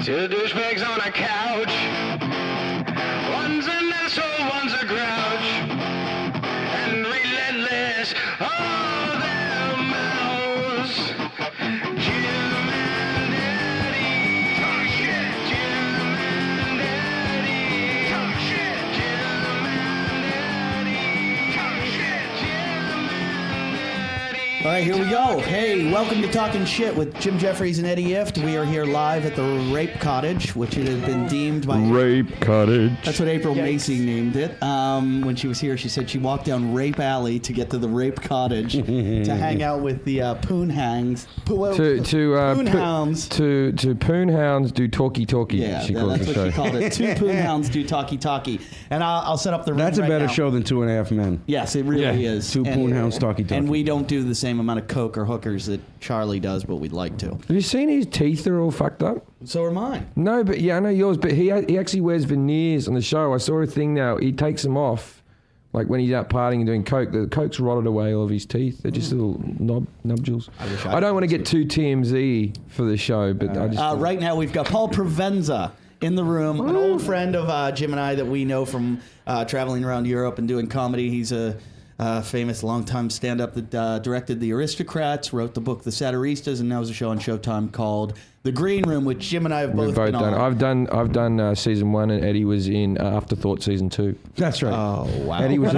Two douchebags on a couch. One's an asshole, one's a grouch. And relentless, all their mouths. Jim and Eddie. Talk shit. Jim and Eddie. Talk shit. Jim and Eddie. Talk shit. Jim and Eddie. All right, here we go. Hey, welcome to Talking Shit with Jim Jeffries and Eddie Ift. We are here live at the Rape Cottage, which it has been deemed by... Rape Cottage. That's what April Macy named it. When she was here, she said she walked down Rape Alley to get to the Rape Cottage to hang out with the poon hangs. Poon hounds. To poon hounds do talkie. Yeah, she calls that's the what show. she called it. Two poon hounds do talkie. And I'll set up the room That's a right better now. show than 2.5 Men. Yes, it really is. Two poon hounds talkie. And we don't do the same amount of coke or hookers that Charlie does, but we'd like to. Have you seen his teeth are all fucked up? So are mine. No, but yeah, I know yours. But he actually wears veneers on the show. I saw a thing now. He takes them off, like when he's out partying and doing coke. The coke's rotted away all of his teeth. They're just little nubjules. I don't want to get too TMZ for the show, but I just right now we've got Paul Provenza in the room, an old friend of Jim and I that we know from traveling around Europe and doing comedy. He's a famous longtime stand-up that directed The Aristocrats, wrote the book The Satiristas, and now has a show on Showtime called The Green Room, which Jim and I have both been done. on. I've done season 1, and Eddie was in Afterthought season 2. That's right. Oh wow! Eddie was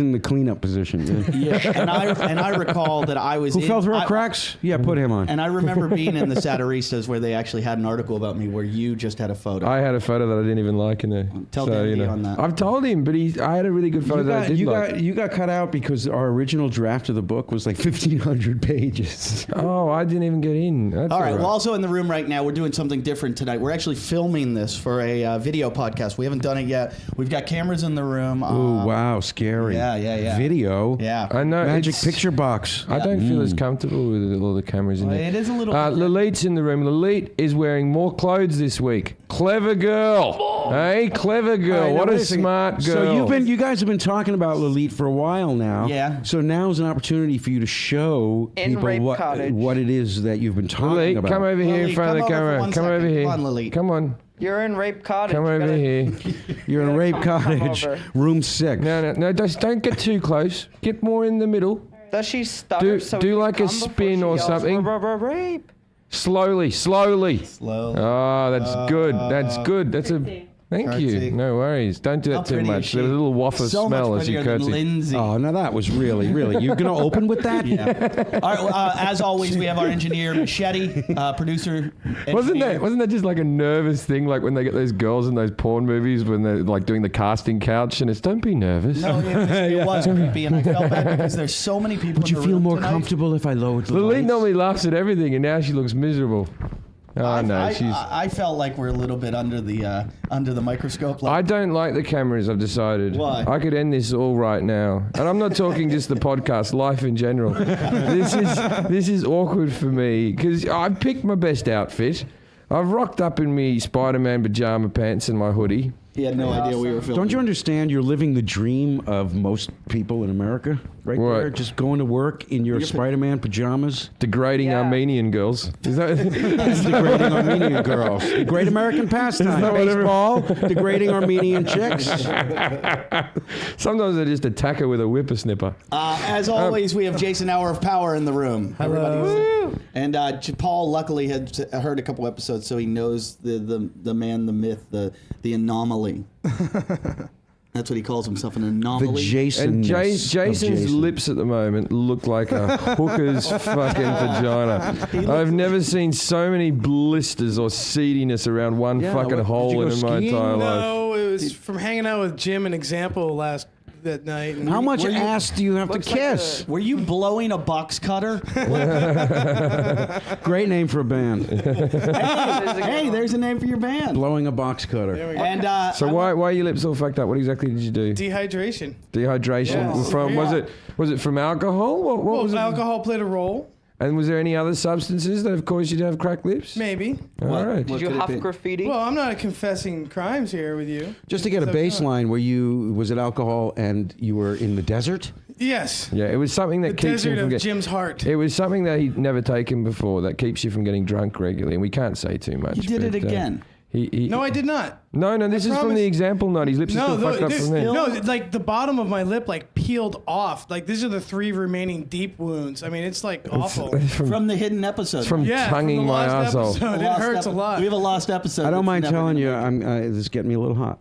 in the cleanup position. Yeah. Yeah, and I recall that I was Who fell through our cracks? Yeah, put him on. And I remember being in the Satiristas where they actually had an article about me where you just had a photo. I had a photo that I didn't even like in there. Tell Danny on that. I've told him, but I had a really good photo that I did like. You got cut out because our original draft of the book was like 1,500 pages. Oh, I didn't even get in. That's all right. Well, also in the room right now, we're doing something different tonight. We're actually filming this for a video podcast. We haven't done it yet. We've got cameras in the room. Oh, wow. Scary. Yeah. Video. Yeah. I know. Magic picture box. I don't feel as comfortable with all the cameras in there. It is a little... Lilith's in the room. Lilith is wearing more clothes this week. Clever girl. Hey, clever girl. All right, what now, a wait second. smart girl. So you guys have been talking about Lilith for a while now. Yeah. So now's an opportunity for you to show In people Rape what Cottage. it is that you've been talking Lilith, about. come over here in Lilith, front of come the over for camera. 1 Come over second. here. Come on, Lilith. Come on. You're in Rape Cottage. Come over here. You're in Rape Cottage, over. room 6. No, just don't get too close. Get more in the middle. Does she stutter? Do like a spin or something. Rape. Slowly. Slow. Oh, that's good. That's good. That's a... Thank you. Curtsy. No worries. Don't do How that too pretty is much. she? There's a little waft of So smell much as you prettier than curtsy. Lindsay. Oh, now that was really. You're going to open with that? Yeah. All right, as always, we have our engineer, Machete, producer. Wasn't engineer. that just like a nervous thing, like when they get those girls in those porn movies when they're like doing the casting couch and it's don't be nervous. No, it was creepy, and I felt bad because there's so many people Would in you the feel room more tonight. comfortable if I lowered the Lilith lights? normally laughs at everything and now she looks miserable. Oh no, I felt like we're a little bit under the microscope. I don't like the cameras, I've decided. Why? I could end this all right now. And I'm not talking just the podcast, life in general. This is awkward for me because I've picked my best outfit. I've rocked up in me Spider-Man pajama pants and my hoodie. He had no idea we were filming. Don't you understand you're living the dream of most people in America? Right What? there, just going to work in your Spider-Man pajamas. Degrading Yeah. Armenian girls. Is that... Degrading Armenian girls. The great American pastime. that what Baseball, degrading Armenian chicks. Sometimes I just attack her with a whippersnipper. As always, we have Jason Hour of Power in the room. Hello. And Paul luckily had heard a couple episodes, so he knows the man, the myth, the anomaly. That's what he calls himself, an anomaly. The Jason. And Jason's lips at the moment look like a hooker's fucking vagina. I've never seen so many blisters or seediness around one Yeah, fucking what, hole did you in go my skiing? entire life. No, it was from hanging out with Jim and Example that night. And How much Were you- ass do you have to Looks like kiss? Were you blowing a box cutter? Great name for a band. Hey, there's a name for your band. Blowing a box cutter. There we go. And So why are your lips all fucked up? What exactly did you do? Dehydration. Dehydration Yes. from was it from alcohol? What Well, was it? alcohol played a role. And was there any other substances that have caused you to have cracked lips? Maybe. All right. Did you could it huff be? graffiti? Well, I'm not confessing crimes here with you. Just to get a So, baseline, was it alcohol and you were in the desert? Yes. Yeah, it was something The that keeps him desert from of getting. Jim's heart. It was something that he'd never taken before that keeps you from getting drunk regularly, and we can't say too much. You did it but, again. He, No, I did not. No, this is from promise. the example note. His lips are No, still fucked up from there. no, like the bottom of my lip like peeled off. Like these are the 3 remaining deep wounds. I mean, it's like awful. From the hidden episode. From Yeah, tonguing from the my last arsehole. episode. It Lost hurts a lot. We have a lost episode. I don't that's mind never telling gonna you, make it. this is getting me a little hot.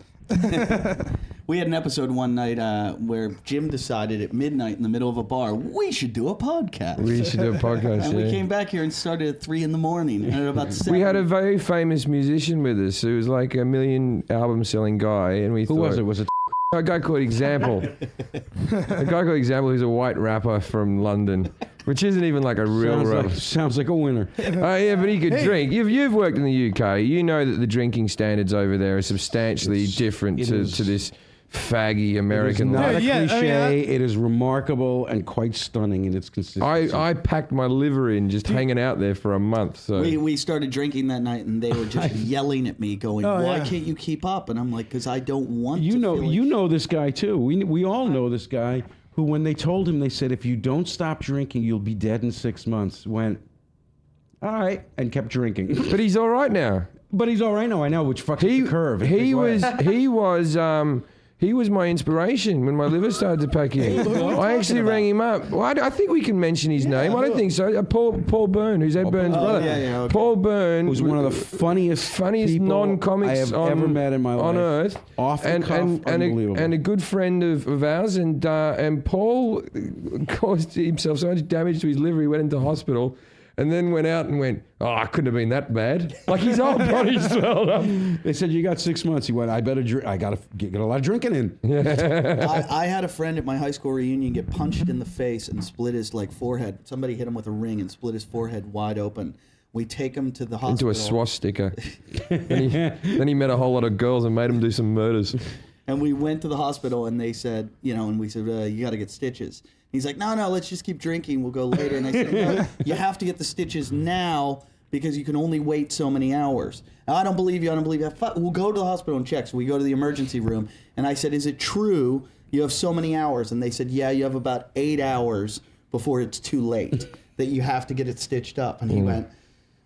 We had an episode one night where Jim decided at midnight in the middle of a bar, we should do a podcast. We should do a podcast. and we yeah. came back here and started at 3 a.m. and at about 7. We had a very famous musician with us who was like a 1 million album selling guy, and we Who thought was it? Was it? a guy called Example. A guy called Example who's a white rapper from London, which isn't even like a real rapper. Sounds like a winner. Yeah, but he could drink. You've worked in the UK. You know that the drinking standards over there are substantially different it to is- this faggy American It's not life. a Yeah, I mean, cliche. It is remarkable and quite stunning in its consistency. I packed my liver in just hanging out there for a month. So We started drinking that night, and they were just yelling at me, going, Oh, "Why yeah. can't you keep up?" And I'm like, "Because I don't want You to." know, feel like you know this guy too. We all know this guy who, when they told him, they said, if you don't stop drinking, you'll be dead in 6 months. Went, all right, and kept drinking. but he's all right now. But he's all right now. I know, which fucks He the curve. in he big was ways. he was my inspiration when my liver started to pack in. I actually rang him up. Well, I think we can mention his name. I don't think so. Paul Byrne, who's Ed Byrne's brother. yeah, okay. Paul Byrne Who's one of the funniest people non-comics I have ever met in my life. on earth. Off the and, cuff, and, unbelievable. and a good friend of ours. And Paul caused himself so much damage to his liver, he went into hospital. And then went out and went, oh, I couldn't have been that bad. Like his whole body swelled up. They said, you got 6 months. He went, I better drink. I got to get a lot of drinking in. I had a friend at my high school reunion get punched in the face and split his forehead. Somebody hit him with a ring and split his forehead wide open. We take him to the hospital. Into a swastika. then he met a whole lot of girls and made them do some murders. And we went to the hospital, and they said, and we said, you got to get stitches. He's like, no, let's just keep drinking. We'll go later. And I said, no, you have to get the stitches now because you can only wait so many hours. I don't believe you. We'll go to the hospital and check. So we go to the emergency room, and I said, is it true you have so many hours? And they said, yeah, you have about 8 hours before it's too late that you have to get it stitched up. And he went,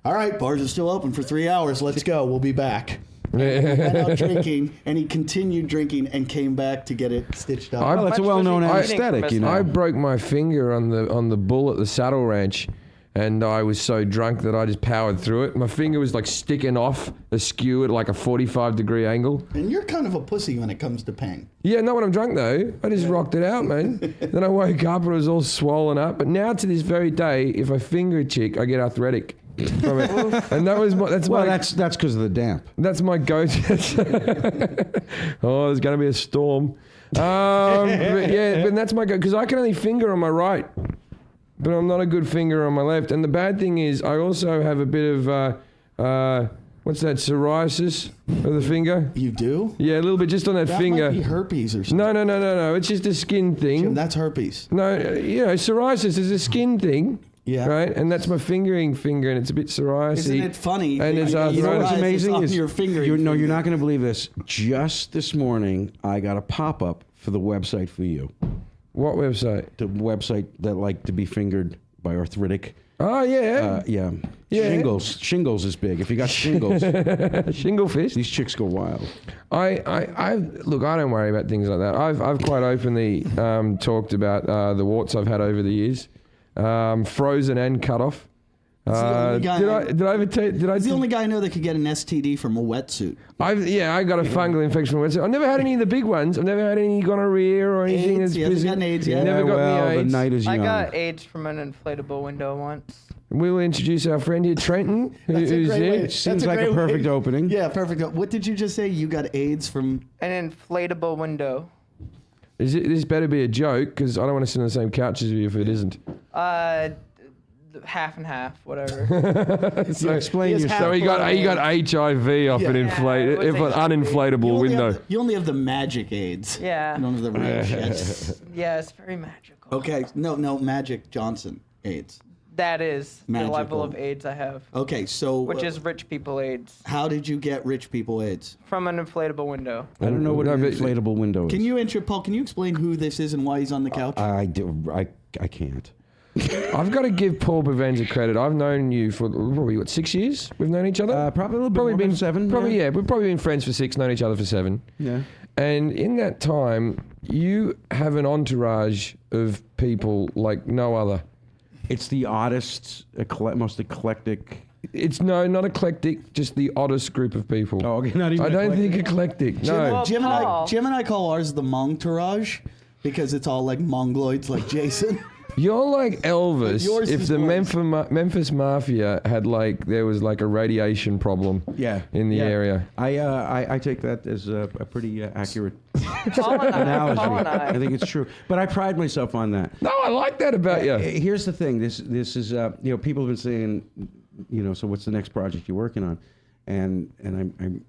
all right, bars are still open for 3 hours. Let's go. We'll be back. Went out drinking, and he continued drinking and came back to get it stitched up. Well, that's a well-known much was he anesthetic, eating you from know. I broke my finger on the bull at the saddle ranch, and I was so drunk that I just powered through it. My finger was like sticking off askew at like a 45-degree angle. And you're kind of a pussy when it comes to pain. Yeah, not when I'm drunk though. I just rocked it out, man. Then I woke up and it was all swollen up. But now to this very day, if I finger a chick, I get arthritic from it. And that's because of the damp. That's my go-to. Oh, there's going to be a storm. But that's my go, because I can only finger on my right, but I'm not a good finger on my left. And the bad thing is, I also have a bit of what's that, psoriasis of the finger? You do? Yeah, a little bit, just on that finger. Might be herpes or something. No. It's just a skin thing. Jim, that's herpes. No, psoriasis is a skin thing. Yeah. Right? And that's my fingering finger, and it's a bit psoriasis. Isn't it funny? And it's You know You know what's Psoriasis amazing on is your fingering you're finger. not going to believe this. Just this morning, I got a pop-up for the website for you. What website? The website that like to be fingered by arthritic. Oh, yeah. Yeah. Yeah. Shingles is big. If you got shingles, Shingle fist. these chicks go wild. Look, I don't worry about things like that. I've quite openly talked about the warts I've had over the years, frozen and cut off. the only guy Did I ever tell you? He's the only guy I know that could get an STD from a wetsuit. I got a fungal infection from wetsuit. I've never had any of the big ones. I've never had any gonorrhea or anything AIDS, that's he hasn't busy. gotten AIDS yet. Never got well, me AIDS. the night is I young. got AIDS from an inflatable window once. We'll introduce our friend here, Trenton, who's here. Seems like a perfect opening. Yeah, perfect. What did you just say? You got AIDS from? An inflatable window. This better be a joke, because I don't want to sit on the same couch as you if it isn't. Half and half, whatever. So explain He has yourself. So he got HIV off an Yeah, it was uninflatable window. You only have the magic AIDS. Yeah. You don't have the real shit. Yeah, it's very magical. Okay, no, Magic Johnson AIDS. That is the level Magical. of AIDS I have, Okay, so which is rich people AIDS how did you get rich people AIDS? from an inflatable window. I don't know what No, an but- inflatable window is. Can you Paul? Can you explain who this is and why he's on the couch? I can't. I've got to give Paul Provenza credit. I've known you for probably, 6 years? We've known each other? Probably a little bit more than 7. Probably, yeah. We've probably been friends for 6, known each other for 7. Yeah. And in that time, you have an entourage of people like no other. It's the oddest, most eclectic. It's not eclectic, just the oddest group of people. Oh, okay, not even I don't eclectic. think eclectic. No. Well, Jim Paul. and I call ours the Montourage because it's all like mongoloids like Jason. You're like Elvis. Yours If is the worse. Memphis Mafia had there was like a radiation problem Yeah. in the Yeah. area. I take that as a pretty accurate Paul and analogy. I. I think it's true. But I pride myself on that. No, I like that about you. Here's the thing. This is people have been saying, so what's the next project you're working on? And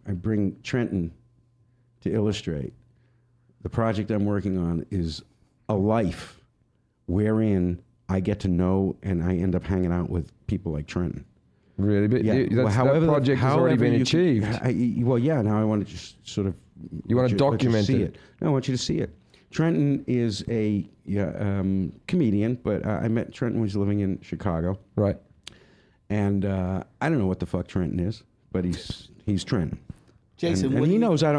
I bring Trenton to illustrate. The project I'm working on is a life wherein I get to know and I end up hanging out with people like Trenton. Really, but Yeah. that project has already been achieved. Now I want to just sort of. You want to let you document see it. No, I want you to see it. Trenton is a comedian, but I met Trenton when he was living in Chicago, Right. and I don't know what the fuck Trenton is, but he's Trenton. Jason, and what he do you- knows I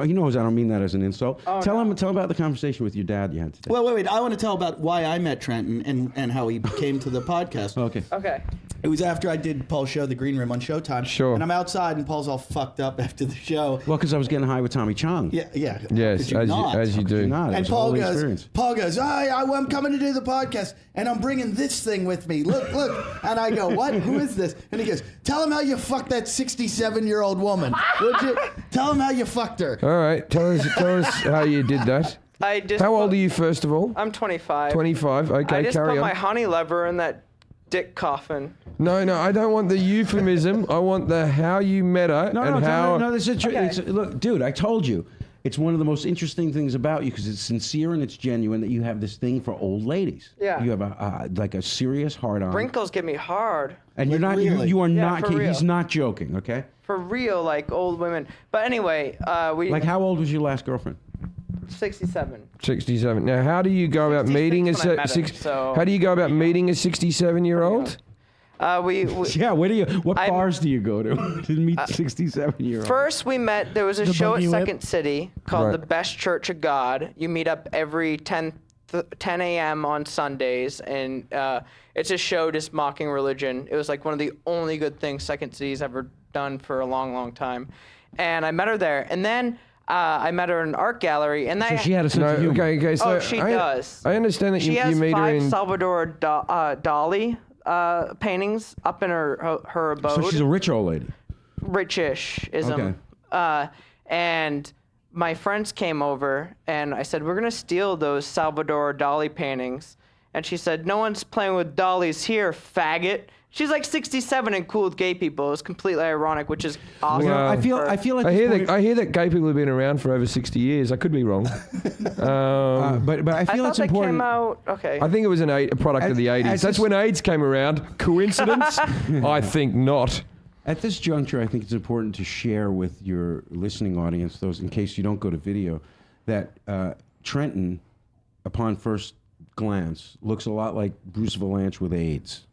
don't mean that as an insult. Tell him about the conversation with your dad you had today. Well, wait. I want to tell about why I met Trenton and how he came to the podcast. Okay. Okay. It was after I did Paul's show, The Green Room, on Showtime. Sure. And I'm outside, and Paul's all fucked up after the show. Well, because I was getting high with Tommy Chong. Yeah. Yes, Could you not? as you do. Not. It And was a whole experience. Paul goes, I'm coming to do the podcast, and I'm bringing this thing with me. Look. And I go, what? Who is this? And he goes, tell him how you fucked that 67-year-old woman. Would you? Tell him how you fucked her. All right, tell us how you did that. I just. How old are you, first of all? I'm 25. 25. Okay, I just carry put on. my honey lever in that dick coffin. No, I don't want the euphemism. I want the how you met her and how. No, this is true. Okay. Look, dude, I told you. It's one of the most interesting things about you because it's sincere and it's genuine that you have this thing for old ladies. Yeah. You have a serious heart on. Wrinkles get me hard. And you're Like, not. really? You are Yeah, not. for Kidding. real. He's not joking. Okay. For real, like old women. But anyway, we. Like, how old was your last girlfriend? 67. 67. Now, how do you go about 66 meeting a when I met him, so- How do you go about meeting a 67-year-old? We Yeah. What I'm- bars do you go to to meet 67-year-olds? first we met. There was a The show at Boogie Whip? Second City called Right. The Best Church of God. You meet up every 10 a.m. on Sundays, and it's a show just mocking religion. It was like one of the only good things Second City's ever done for a long, long time. And I met her there, and then I met her in an art gallery, and So she had a sense No, of humor. okay. So she I, does. I understand that She you has meet her 5 in. Salvador Dali paintings up in her abode. So she's a rich old lady. Richish-ism. Okay. And my friends came over, and I said, we're going to steal those Salvador Dali paintings. And she said, no one's playing with dollies here, faggot. She's like 67 and cool with gay people. It was completely ironic, which is awesome. Well, I feel like I hear this that. I hear that gay people have been around for over 60 years. I could be wrong. but I I feel thought it's that important. came out. Okay. I think it was a product of the 80s. as That's this- when AIDS came around. Coincidence? I think not. At this juncture, I think it's important to share with your listening audience, those in case you don't go to video, that Trenton, upon first glance, looks a lot like Bruce Valanche with AIDS.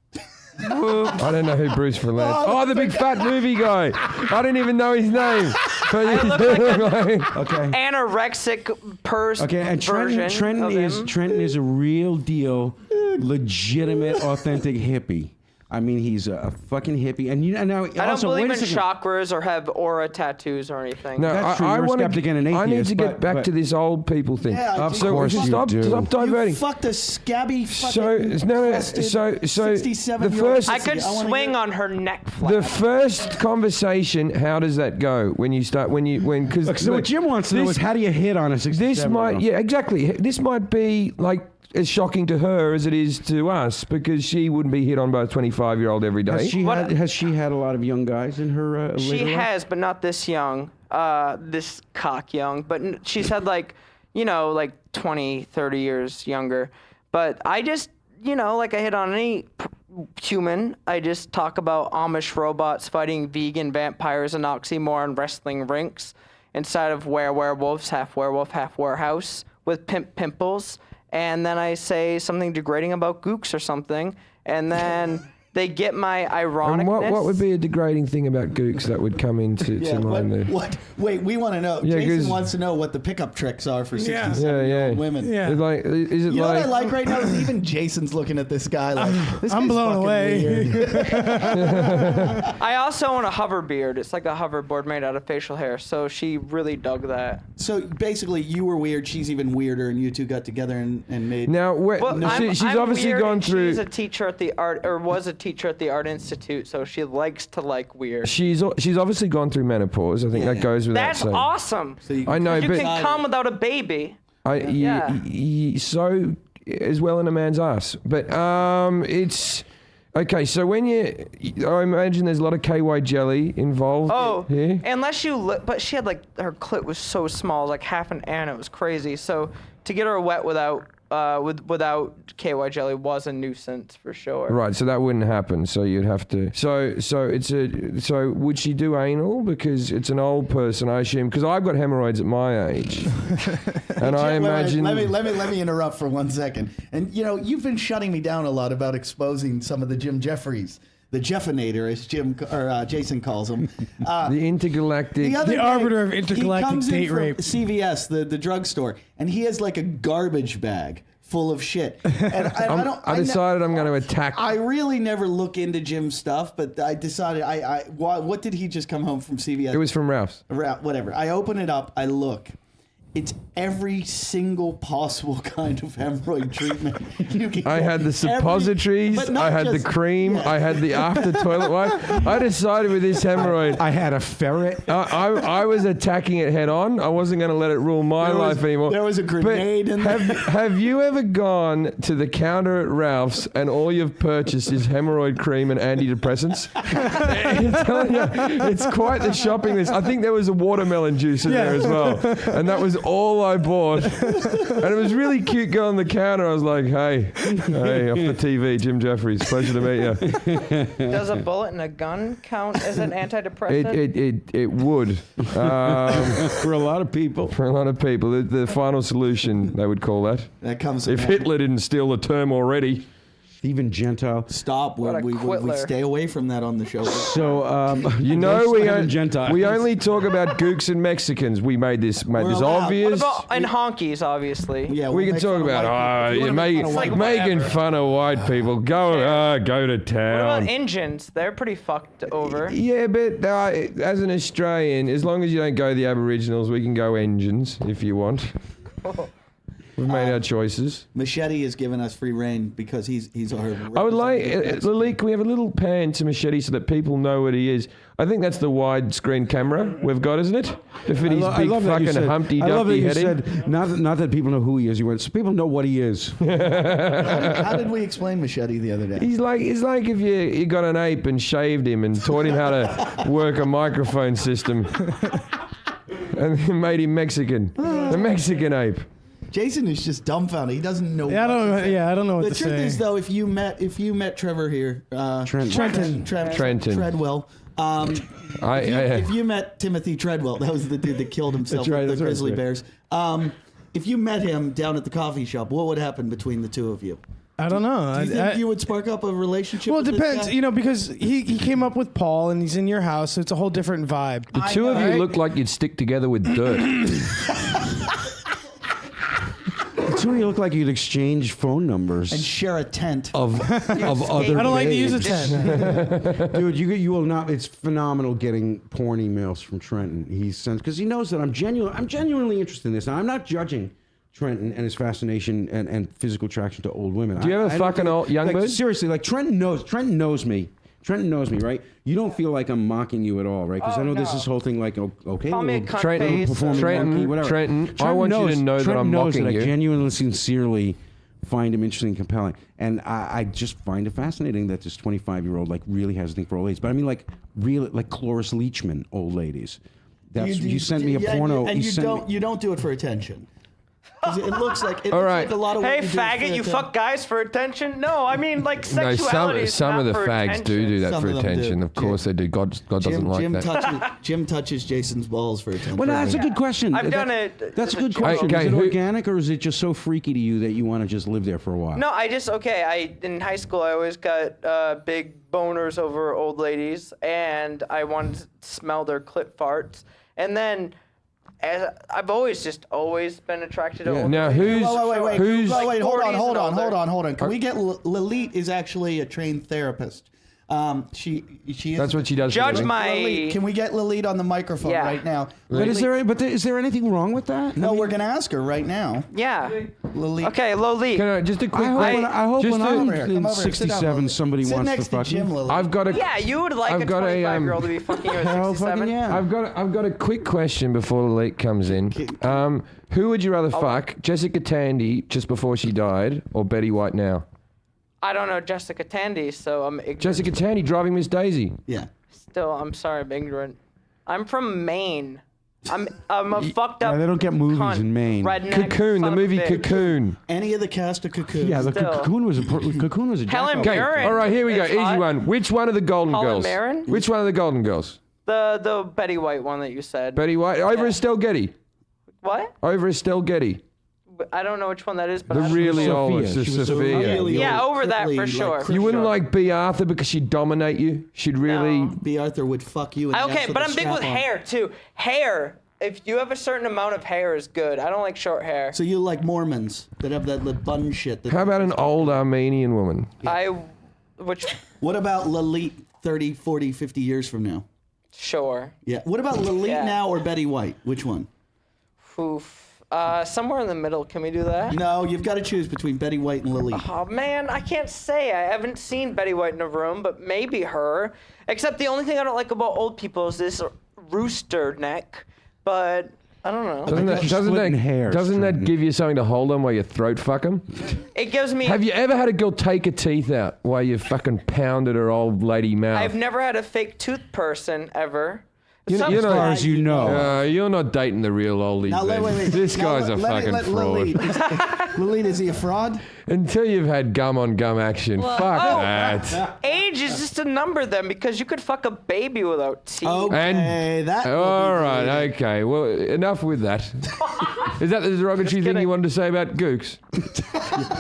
I don't know who Bruce Valanche. Oh, the big fat movie guy. I didn't even know his name. But look like Okay. Anorexic person Okay, and version Trenton of him. Trenton is a real deal, legitimate, authentic hippie. I mean, he's a fucking hippie, and now I don't also believe wait in a second. chakras or have aura tattoos or anything. No, That's true. You're a wanna- skeptic and an I need atheist, to get but- back but- to this old people thing. Yeah, of so course you stop do. stop diverting. You fucked a scabby So fucking so the 67-year-old first I could wanna swing hear- on her neck flap. the first conversation. How does that go when you start when because Look, so what Jim wants to know is how do you hit on a 67? this might exactly this might be like as shocking to her as it is to us because she wouldn't be hit on by a 25-year-old every day. Has she had a lot of young guys in her She later life? has, but not this young. This cock young. But she's had like 20, 30 years younger. But I just, like I hit on any human. I just talk about Amish robots fighting vegan vampires and oxymoron wrestling rinks inside of werewolves, half werewolf, half warehouse with pimples. And then I say something degrading about gooks or something. And then they get my And ironicness. what would be a degrading thing about gooks that would come into to mind there? what? Wait, we want to know. Yeah, Jason 'cause- wants to know what the pickup tricks are for 67 Yeah, yeah. women. Yeah. It's like, is it You know what I like? like right now is even Jason's looking at this guy like, this I'm guy's blown fucking away. weird. I also own a hover beard. It's like a hoverboard made out of facial hair. So she really dug that. So basically, you were weird. She's even weirder, and you two got together and made. Now, Well, she's I'm obviously weird, gone and through. She's a teacher at the art, or was a teacher at the Art Institute, so she likes to like weird. She's obviously gone through menopause. I think that goes without That's saying. awesome. So you, I know, You but can come without a baby. Yeah. So as well in a man's ass. But it's okay. So when I imagine there's a lot of KY jelly involved. Oh, here. unless but she had like her clit was so small, like half an ant. It was crazy. So to get her wet without KY jelly was a nuisance for sure. Right, so that wouldn't happen. So you'd have to. So would she do anal because it's an old person? I assume because I've got hemorrhoids at my age, and I imagine. Let me interrupt for 1 second. And you know, you've been shutting me down a lot about exposing some of the Jim Jeffries. The Jeffinator, as Jason calls him. The intergalactic. other The day, arbiter of he intergalactic comes in date from rape. CVS, the drugstore, and he has like a garbage bag full of shit. And I decided I'm going to attack. I really never look into Jim's stuff, but I decided what did he just come home from CVS? It was from Ralph's. Whatever. I open it up, I look. It's every single possible kind of hemorrhoid treatment you can I get. had the suppositories, But not I had the just- cream, yeah. I had the after toilet wipe. I decided with this hemorrhoid, I had a ferret. I was attacking it head on. I wasn't going to let it rule my There was- life anymore. there was a But grenade in there. have you ever gone to the counter at Ralph's and all you've purchased is hemorrhoid cream and antidepressants? I'm telling you, it's quite the shopping list. I think there was a watermelon juice in there as well. And that was all I bought. And it was really cute girl on the counter. I was like, hey, off the TV, Jim Jeffries. Pleasure to meet you. Does a bullet in a gun count as an antidepressant? It would. For a lot of people. For a lot of people, the final solution, they would call that. That comes If Hitler didn't steal the term already. Even Gentile. Stop. What a We quittler. stay away from that on the show. So, You know, Gentiles. we only talk about gooks and Mexicans. We made this allowed. What obvious. about and honkies, obviously? Yeah, We we'll can make talk fun of about, white people. If you you're wanna make making, fun of white like making whatever. fun of white people. Go to What town. about Indians? They're pretty fucked over. Yeah, but as an Australian, as long as you don't go the Aboriginals, we can go engines if you want. We've made our choices. Machete has given us free reign because he's our. I would like, representative. Lalik, can we have a little pan to Machete so that people know what he is? I think that's the widescreen camera we've got, isn't it? To fit his big fucking Humpty I love that Dumpty you head in. said not that people know who he is. You went so people know what he is. How did we explain Machete the other day? He's like if you got an ape and shaved him and taught him how to work a microphone system and then made him Mexican. The Mexican ape. Jason is just dumbfounded. He doesn't know. I don't know what The to truth say. is, though, if you met Trevor here, Trenton. Trenton. Treadwell. If you met Timothy Treadwell, that was the dude that killed himself That's right, with the that's right, grizzly bears. If you met him down at the coffee shop, what would happen between the two of you? I don't know. Do you think you would spark up a relationship? Well, it with this depends, guy? because he came up with Paul and he's in your house, so it's a whole different vibe. The two of you Right? look like you'd stick together with dirt. The two of you look like you'd exchange phone numbers. and share a tent. of other I don't like to use a babes. tent. Dude, you will not. It's phenomenal getting porn emails from Trenton. He sends because he knows that I'm genuinely interested in this. Now, I'm not judging Trenton and his fascination and physical attraction to old women. Do you have a fucking old young like, bird? Seriously, like Trenton knows me. Trenton knows me, right? You don't feel like I'm mocking you at all, right? Because I know this whole thing, like, okay, Call me a well, cunt Trenton, face. performing monkey, whatever. Trenton, I want you to know that Trenton I'm knows mocking that you. I genuinely, sincerely find him interesting and compelling. And I just find it fascinating that this 25-year-old like really has a thing for old ladies. But I mean, like really, like Cloris Leachman old ladies. That's you sent me a porno. and you sent me- you don't do it for attention. 'Cause it looks like All right. like a lot of Hey, what you do faggot, for you attention. fuck guys for attention? No, I mean, like, No, sexuality is some not of the for fags do attention. that Some for of them do. attention. Of course they do. God doesn't like that. Jim touches Jason's balls for attention. Well, that's a good question. I've done it That's a as a good joke. question. Okay, is it who- organic or is it just so freaky to you that you want to just live there for a while? No, in high school, I always got big boners over old ladies, and I wanted to smell their clit farts. And then, I've always been attracted to old Now, ladies. who's Wait, hold on, 40s hold and on, older. hold on. Can we get Lalit is actually a trained therapist. She is. That's what she does. for a Judge living. my. Lalit, can we get Lalit on the microphone Yeah. right now? But is there anything wrong with that? No, we're gonna ask her right now. Yeah. Lalit. Okay, Loli. Can I, just a quick. I hope just when to- I'm Come over here, in come over here, sit down, 67, Lalit. somebody Sit wants next to fuck Jim, me. Lalit. I've got a. Yeah, you would like I've a got a, 25-year-old to be fucking you at Hell 67. fucking yeah. I've got a quick question before the leak comes in. Who would you rather fuck, Jessica Tandy just before she died, or Betty White now? I don't know Jessica Tandy, so I'm ignorant. Jessica Tandy driving Miss Daisy. Yeah. Still, I'm sorry, I'm ignorant. I'm from Maine. I'm a fucked up. Yeah, they don't get movies cunt, in Maine. redneck Cocoon, the son of a movie bitch. Cocoon. Any of the cast of Cocoon. Yeah, the Still. Cocoon was a Helen jack-off. Okay, Mirren. all right, here we go. is Easy hot. one. Which one of the Golden Helen Girls? Mirren? Which one of the Golden Girls? The Betty White one that you said. Betty White over Estelle Getty. What? Over Estelle Getty. I don't know which one that is, but The I don't really know. old Sophia. She was Sophia. Really Yeah, old, over that cripply, for sure. like, You wouldn't Sure. like B. Arthur because she'd dominate you. She'd really. No. B. Arthur would fuck you. In the ass Okay, with but a I'm big with strap-on. hair too. Hair. If you have a certain amount of hair, is good. I don't like short hair. So you like Mormons that have that bun shit. That How about an old Armenian woman? Which What about Lalit 30, 40, 50 years from now? sure. Yeah. What about Lalit Yeah. now or Betty White? Which one? Oof. Somewhere in the middle. Can we do that? No, you've got to choose between Betty White and Lalit. Oh man, I can't say. I haven't seen Betty White in a room, but maybe her. Except the only thing I don't like about old people is this rooster neck. But I don't know. Doesn't that, She's doesn't splitting that, hairs, doesn't that Trenton. give you something to hold on while you throat fuck them? It gives me. Have you ever had a girl take her teeth out while you fucking pounded her old lady mouth? I've never had a fake tooth person ever. You Some- know- As far as you know. You're not dating the real oldies. Now, then. wait. This Now, guy's a let me fucking let fraud. Lalit, is he a fraud? Until you've had gum on gum action. Fuck Oh. that. Age is just a number then because you could fuck a baby without teeth. Okay, And that. will be all right, deleted. okay. Well, enough with that. Is that the derogatory thing you wanted to say about gooks?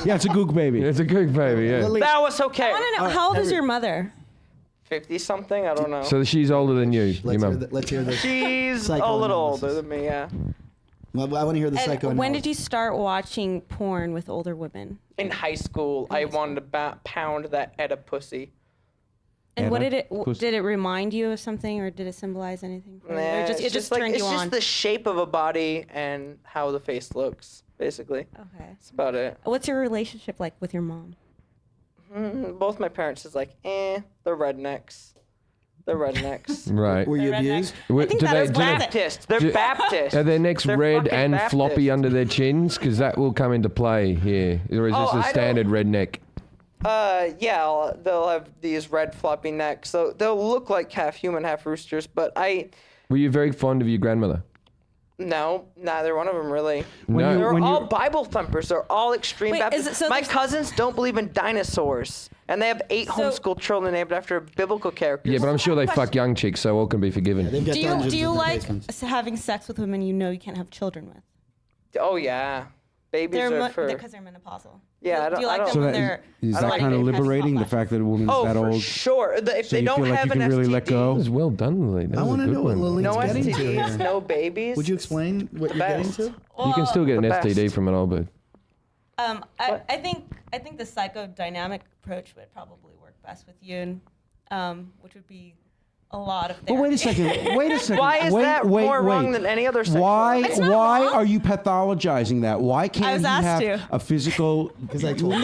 Yeah, it's a gook baby. It's a gook baby, yeah. Lalit, That was okay. I want to know, how old is your mother? 50 something? I don't know. So she's older than you, your let's hear, mum. let's hear this. She's a little older than me, yeah. Well, I want to hear the And psychoanalysis. when did you start watching porn with older women? In high school, I wanted to pound that Edda pussy. And what Edda did it pussy. did it remind you of something, or did it symbolize anything? For you? Or Nah, it just like, turned you it's on. just the shape of a body and how the face looks, basically. Okay. That's about it. What's your relationship like with your mom? Both my parents is like, they're rednecks. They're rednecks. Right. Were you Redneck. abused? I think that is classic. Baptist. They're Do- Baptist. Are their necks They're red fucking and Baptist. floppy under their chins? Because that will come into play here. Or is Oh, this I a don't- standard redneck? Yeah, they'll have these red floppy necks. So they'll look like half human, half roosters. But Were you very fond of your grandmother? no, neither one of them really. No. They're when all you- Bible thumpers. They're all extreme Wait, Baptists. is it- so My there's- cousins don't believe in dinosaurs, and they have 8 So- homeschool children named after biblical characters. Yeah, but I'm sure they fuck young chicks, so all can be forgiven. They've got Do dungeons you in their like basements. having sex with women you know you can't have children with? Oh yeah, babies are for. Because they're menopausal. Yeah, I Do you don't- like I them don't- So when that, they're is I don't that like kind of it. liberating, the fact that a woman's Oh, that for old? sure. If So they you don't feel like have you an can really STD, let go? That was well done, Lee. That I was want a to good know what one. Lilit's no getting to STDs, here. no babies. Would you explain what you're getting best. to? You can still get an the STD best. from an old bird. I think the psychodynamic approach would probably work best with you, which would be a lot of therapy. But wait a second. Wait a second. Why is wait, that wait, more wrong wait. than any other sexual Why? activity? It's not Why wrong. are you pathologizing that? Why can't was he asked have to. a physical? Because I told you.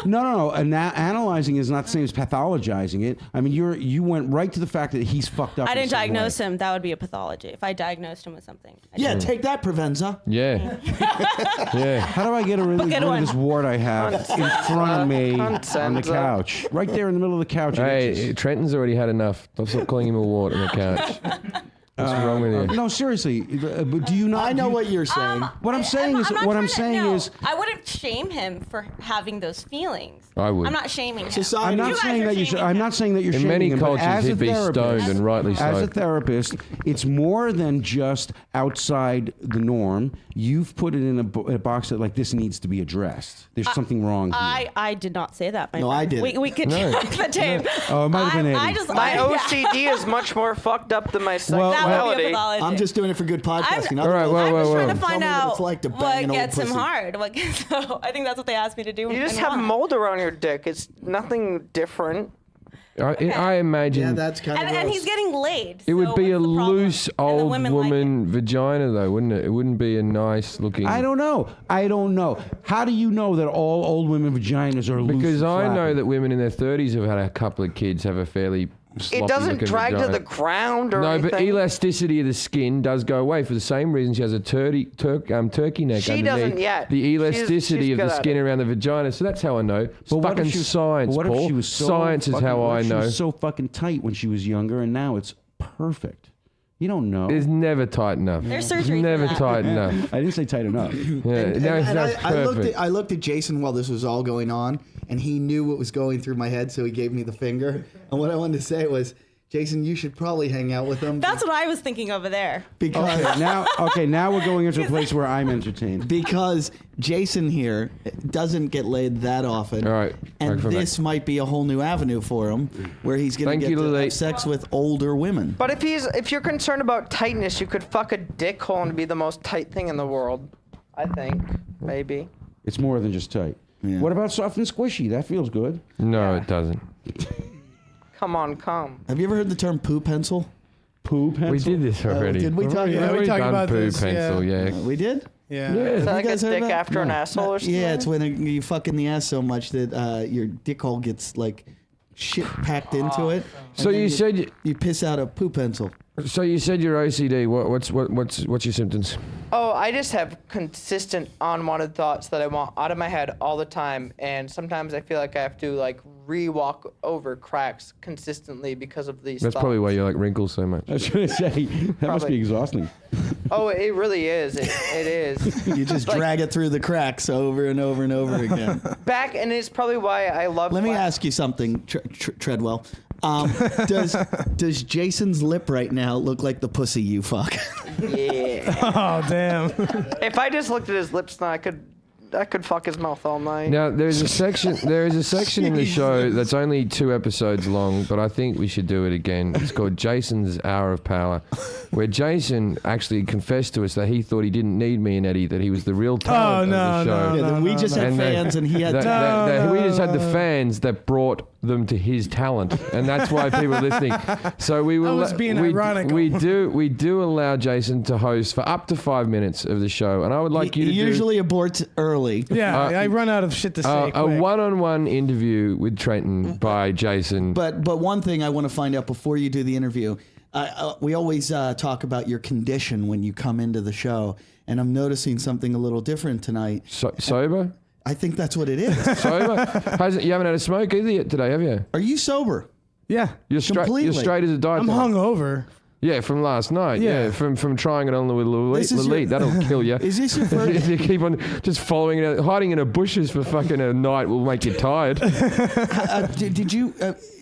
No. Analyzing is not the same as pathologizing it. I mean, you went right to the fact that he's fucked up. I in didn't some diagnose way. him. That would be a pathology. If I diagnosed him with something. Yeah, take that, Provenza. Yeah. Yeah. How do I get rid of one. this wart I have in front of me on the Consenza. couch? Right there in the middle of the couch. it Hey, itches. Trenton's already had enough. Don't stop calling him a wart on the couch. What's wrong with you? No, seriously. But do you not? I know what you're saying. What I'm saying is, not what I'm trying to- saying no, is, I wouldn't shame him for having those feelings. I would. I'm not shaming him. Society- I'm not You guys saying are that you should. shaming I'm him. not saying that you're In shaming many him, but cultures, as a he'd be therapist, stoned, and rightly so. As a therapist, it's more than just outside the norm. You've put it in a box that like this needs to be addressed. There's something wrong here. I did not say that. My No, friend. I didn't. We could No. check the tape. Oh, it might have been I Eddie. just My I- OCD is much more fucked up than my That would be a sexuality. pathology. I'm just doing it for good podcasting. All right, Otherwise- whoa, I'm whoa, just whoa. trying to Tell find me what out it's like to bang what an old gets him pussy. hard. So I think that's what they asked me to do. You just and have why. mold around your dick. It's nothing different. I imagine Yeah, that's kind of And gross. he's getting laid. it would so be a what's the problem? loose And the old women like it. woman vagina, though, wouldn't it? It wouldn't be a nice looking. I don't know. How do you know that all old women vaginas are loose? Because and I know flappy? that women in their 30s have had a couple of kids have a fairly. It doesn't sloppy-looking drag to vagina. the ground or No, anything. but elasticity of the skin does go away for the same reason she has a turkey neck She underneath. doesn't yet. The She's elasticity of good the at skin it. around the vagina. So that's how I know. It's But what if fucking she was- science, but what Paul. if she was so Science is fucking- how what I if know. She was so fucking tight when she was younger, and now it's perfect. You don't know. It's never tight enough. There's It's surgery for never that. tight enough. I didn't say tight enough. Yeah, And that's I perfect. looked at Jason while this was all going on, and he knew what was going through my head, so he gave me the finger. And what I wanted to say was, Jason, you should probably hang out with him. That's what I was thinking over there. because Now we're going into a place where I'm entertained. because Jason here doesn't get laid that often. All right, And back for this might be a whole new avenue for him where he's going Thank to you, get to Lily. have sex with older women. But if you're concerned about tightness, you could fuck a dick hole and be the most tight thing in the world. I think maybe. It's more than just tight. Yeah. What about soft and squishy? That feels good. No, it doesn't. Come on, come. Have you ever heard the term poo pencil? Poo pencil. We did this already. Did we talk Yeah, about we it? talked done about poo this, pencil, yeah. We did? Yeah. Yeah. Is that like a guys heard dick that? after an No. asshole or something? Yeah, it's when you fuck in the ass so much that your dick hole gets like shit packed into it. So and then you said you piss out a poo pencil. so you said you're OCD. What's your symptoms? Oh, I just have consistent unwanted thoughts that I want out of my head all the time, and sometimes I feel like I have to like re-walk over cracks consistently because of these That's thoughts. probably why you like wrinkles so much. I was going to say, that must Probably. be exhausting. Oh, it really is. It is. You just drag it through the cracks over and over and over again. Back, and it's probably why I love. Let me ask you something, Treadwell. Does Jason's lip right now look like the pussy you fuck? Yeah. Oh damn. If I just looked at his lips now, I could fuck his mouth all night. Now there is a section in the show that's only 2 episodes long, but I think we should do it again. It's called Jason's Hour of Power, where Jason actually confessed to us that he thought he didn't need me and Eddie, that he was the real talent no, of the show. Yeah, then we just had And fans and he had we just had the fans that brought them to his talent, and that's why people are listening. So we will. I was being ironical. We do allow Jason to host for up to 5 minutes of the show, and I would like you to he usually aborts early. Yeah, I run out of shit to say. a quick. one-on-one interview with Trenton by Jason. But one thing I want to find out before you do the interview, we always talk about your condition when you come into the show, and I'm noticing something a little different tonight. Sober? I think that's what it is. Sober? You haven't had a smoke either yet today, have you? Are you sober? Yeah. You're straight. Completely. You're straight as a die. I'm hungover. Yeah, from last night. Yeah, Yeah. from trying it on with This is Lilith. your- That'll kill you. Is this your first? If you keep on just following it, hiding in the bushes for fucking a night will make you tired. Did you?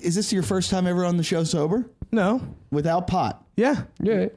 Is this your first time ever on the show sober No. without pot? Yeah. Yeah.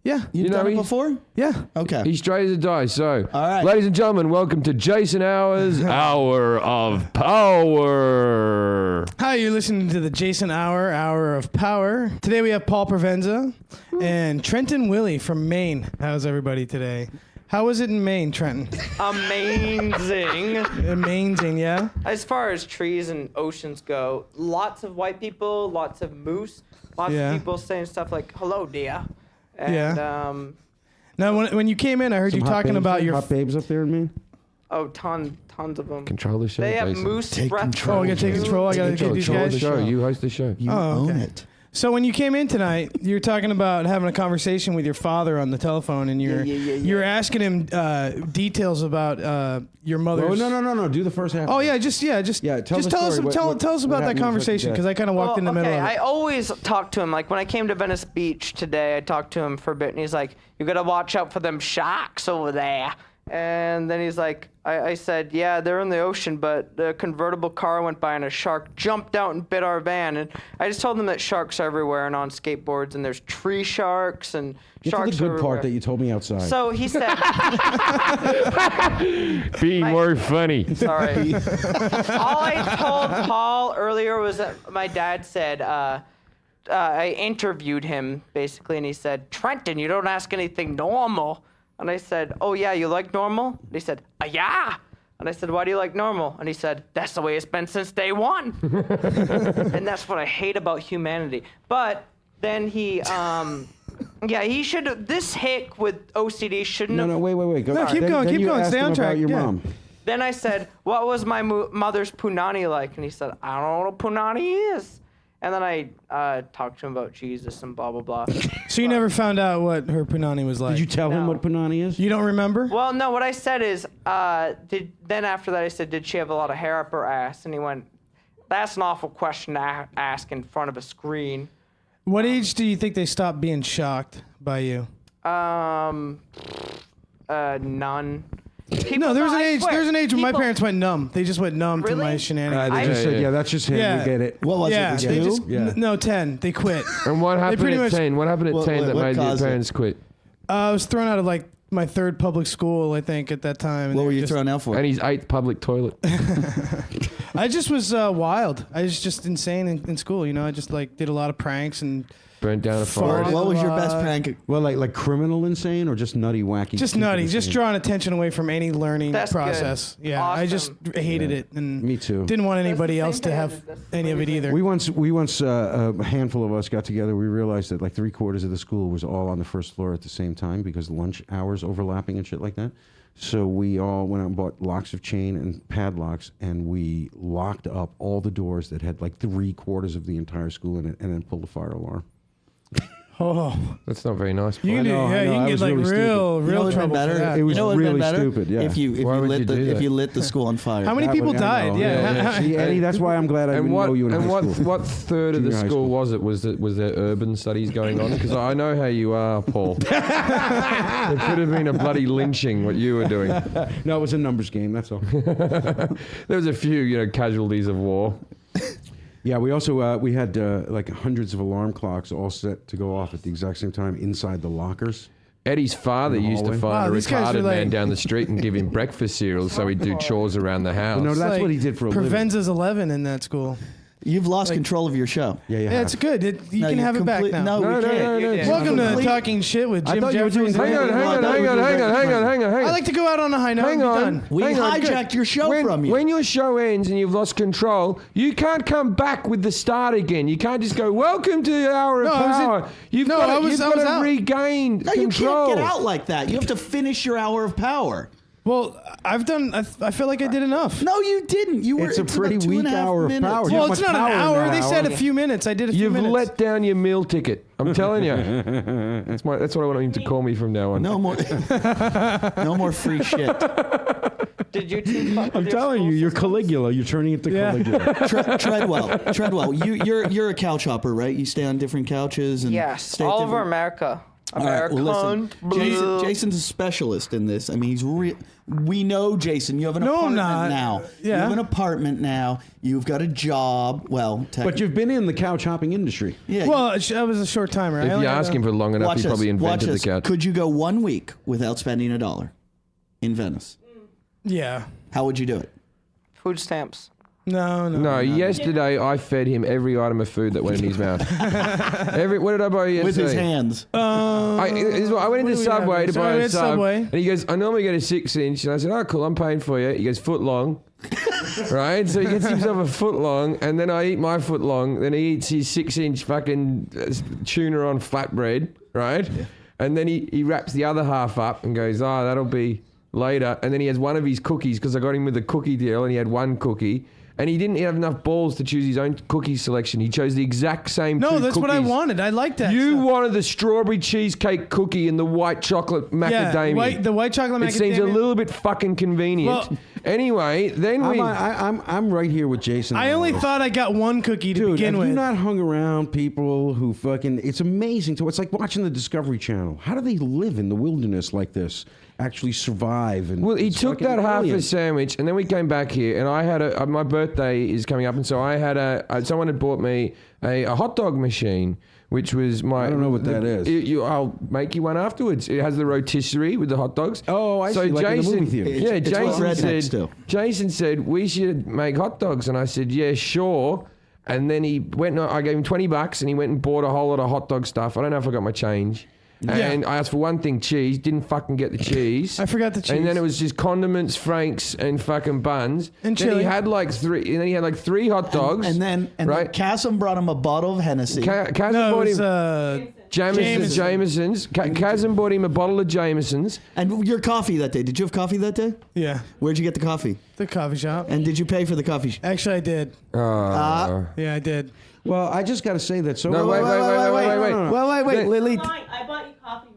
Yeah. You've You know done it he- before? Yeah. Okay. He's straight as a die. So, All right. ladies and gentlemen, welcome to Jason Hour's Hour of Power. Hi, you're listening to the Jason Hour of Power. Today we have Paul Provenza and Trenton Willie from Maine. How's everybody today? How was it in Maine, Trenton? Amazing. Amazing, yeah? As far as trees and oceans go, lots of white people, lots of moose, lots Yeah. of people saying stuff like "Hello, dear." And, Yeah. Now, when you came in, I heard Some you hot talking babes about there? your... hot babes up there in Maine. Oh, tons of them. Control the show, They have Jason. moose Take breath. control. Oh, I gotta take control. I gotta get these Control the guys. show. You host the show. You Oh, own okay. it. So when you came in tonight, you were talking about having a conversation with your father on the telephone, and you were asking him details about your mother's. Oh, no. Do the first half. Oh yeah, just tell us what about that happened conversation, with because I kind of walked in the middle of it. I always talk to him. Like when I came to Venice Beach today, I talked to him for a bit, and he's like, "You gotta watch out for them sharks over there." And then he's like, I said, "Yeah, they're in the ocean, but the convertible car went by and a shark jumped out and bit our van." And I just told him that sharks are everywhere and on skateboards, and there's tree sharks and Get to sharks the good everywhere. part that you told me outside. So he said, Being more funny. sorry. All I told Paul earlier was that my dad said, I interviewed him basically, and he said, "Trenton, you don't ask anything normal." And I said, "Oh yeah, you like normal?" And he said, "Yeah." And I said, "Why do you like normal?" And he said, "That's the way it's been since day one." And that's what I hate about humanity. But then he, he should. This hick with OCD shouldn't have. No, wait. Go, No, keep going, then keep you going, asked stay him on track, About your yeah. mom. Then I said, "What was my mother's punani like?" And he said, "I don't know what a punani is." And then I talked to him about Jesus and blah, blah, blah. So you never found out what her punani was like? Did you tell him No. what Punani is? You don't remember? Well, no, what I said is, then after that I said, "Did she have a lot of hair up her ass?" And he went, "That's an awful question to ask in front of a screen." What age do you think they stopped being shocked by you? None. No, there was an age. swear, There was an age when my people- parents went numb. They just went numb to my Really? shenanigans. They just said, yeah, that's just him. Yeah. We get it. What was yeah, it? they Two? just Yeah. no 10. They quit. And what happened pretty at much- 10? What happened at What- 10 what- that what made your caused it? parents quit? I was thrown out of like my third public school, I think, at that time. and What they were you just- thrown out for? And his 8th public toilet. I just was wild. I was just insane in school. You know, I just like did a lot of pranks and Burnt down a Farted. forest. What was your Uh, best prank? Well, like criminal insane or just nutty, wacky? just stupid nutty, just insane? drawing attention away from any learning That's good. process. Yeah, I just hated it and Me too. didn't want That's the anybody same else to thing. have That's any of it amazing. either. We once a handful of us got together. We realized that like 3/4 of the school was all on the first floor at the same time because lunch hours overlapping and shit like that. So we all went out and bought locks of chain and padlocks, and we locked up all the doors that had like 3/4 of the entire school in it, and then pulled the fire alarm. Oh, That's not very nice. you can, know, I you know, can I get was like really stupid. real You know trouble what'd for been better? that. It was You know what'd been really better? stupid, yeah. If you Why would lit you the do if that? you lit the school on fire. How many That people would- I died? know. Yeah. See, Eddie, that's why I'm glad I didn't know you in high school. what third of the Junior high school school. was it? Was there urban studies going on? Because I know how you are, Paul. It could have been a bloody lynching what you were doing. No, it was a numbers game. That's all. There was a few, casualties of war. Yeah, we also we had like hundreds of alarm clocks all set to go off at the exact same time inside the lockers. Eddie's father In the used to hallway. find Wow, a these guys are retarded like- man down the street and give him breakfast cereal so he'd do chores around the house. No, It's that's like what he did for a living. Provenza's 11 in that school. You've lost control of your show. Yeah, Yeah, it's good. You No, can you're have it back complete- now. No, we No, can't. no. Welcome to complete- Talking Shit with I Jim thought you were Jeffries. doing- Hang on. I like to go out on a high note. Hang and be on. done. We Hang on, hijacked good. your show when, from you. When your show ends and you've lost control, you can't come back with the start again. You can't just go, "Welcome to the Hour of No, I was in- Power." You've No, got I to, was- you've I got was to out. regain No, you control. can't get out like that. You have to finish your hour of power. Well, I've done. I feel like I did enough. No, you didn't. You were. It's a about pretty 2.5 weak hour of minutes. power. You Well, have it's much not an power in hour. that They said a hour. few minutes. I did a few You've minutes. let down your meal ticket. I'm telling you. That's what I want him to call me from now on. No more. No more free shit. Did you two fuck with I'm your telling school you, you're systems? Caligula. You're turning into Yeah. Caligula. Treadwell. You're a couch hopper, right? You stay on different couches and Yes, stay at all over different- America. All right, well, listen, American. Jason's a specialist in this. I mean, we know Jason. You have an No, I'm apartment not. now. You Yeah. have an apartment now. You've got a job. Well, But you've been in the couch hopping industry. yeah. Well, I was a short timer. I If only you had ask a- him for long enough, watch he probably this. Watch invented the this. couch. Could you go 1 week without spending $1 in Venice? Yeah. How would you do it? Food stamps. No. No, yesterday I fed him every item of food that went in his mouth. What did I buy you With yesterday? his hands. I went into do we Subway have? to So buy we a had sub, Subway. and he goes, "I normally get a 6-inch," and I said, "Oh, cool, I'm paying for you." He goes, "Foot long." Right, so he gets himself a foot long, and then I eat my foot long. Then he eats his 6-inch fucking tuna on flatbread, right? And then he wraps the other half up and goes, "Oh, that'll be later." And then he has one of his cookies because I got him with the cookie deal, and he had one cookie. and he didn't have enough balls to choose his own cookie selection. He chose the exact same No, two that's what I cookies. wanted. I like that. You stuff. wanted the strawberry cheesecake cookie and the white chocolate macadamia. the white chocolate macadamia. It seems a little bit fucking convenient. Well- anyway, then we... I'm right here with Jason. I on only this. thought I got one cookie to Dude, begin have with. you not hung around people who fucking... It's amazing. It's like watching the Discovery Channel. How do they live in the wilderness like this? Actually survive? And Well, he it's took fucking that half a brilliant. sandwich, and then we came back here, and I had my birthday is coming up, and so I had someone had bought me a hot dog machine, which was my... I don't know what that is. I'll make you one afterwards. It has the rotisserie with the hot dogs. Oh, I see, like in the movie theater. Yeah, It's what rednecks do. Jason said, we should make hot dogs, and I said, yeah, sure. And then he went, I gave him $20, and he went and bought a whole lot of hot dog stuff. I don't know if I got my change. And I asked for one thing, cheese. Didn't fucking get the cheese. I forgot the cheese. And then it was just condiments, franks, and fucking buns. And then chili. he had like three hot dogs. And then right. Cassim brought him a bottle of Hennessy. Kazim no, bought it was, him Jameson's. Kazim bought him a bottle of Jameson's. And your coffee that day. Did you have coffee that day? yeah, Where'd you get the coffee? the coffee shop. And did you pay for the coffee? Actually, I did. Uh, Yeah, I did. Well, I just got to say that. So No, wait. Wait, Lily. I bought you coffee.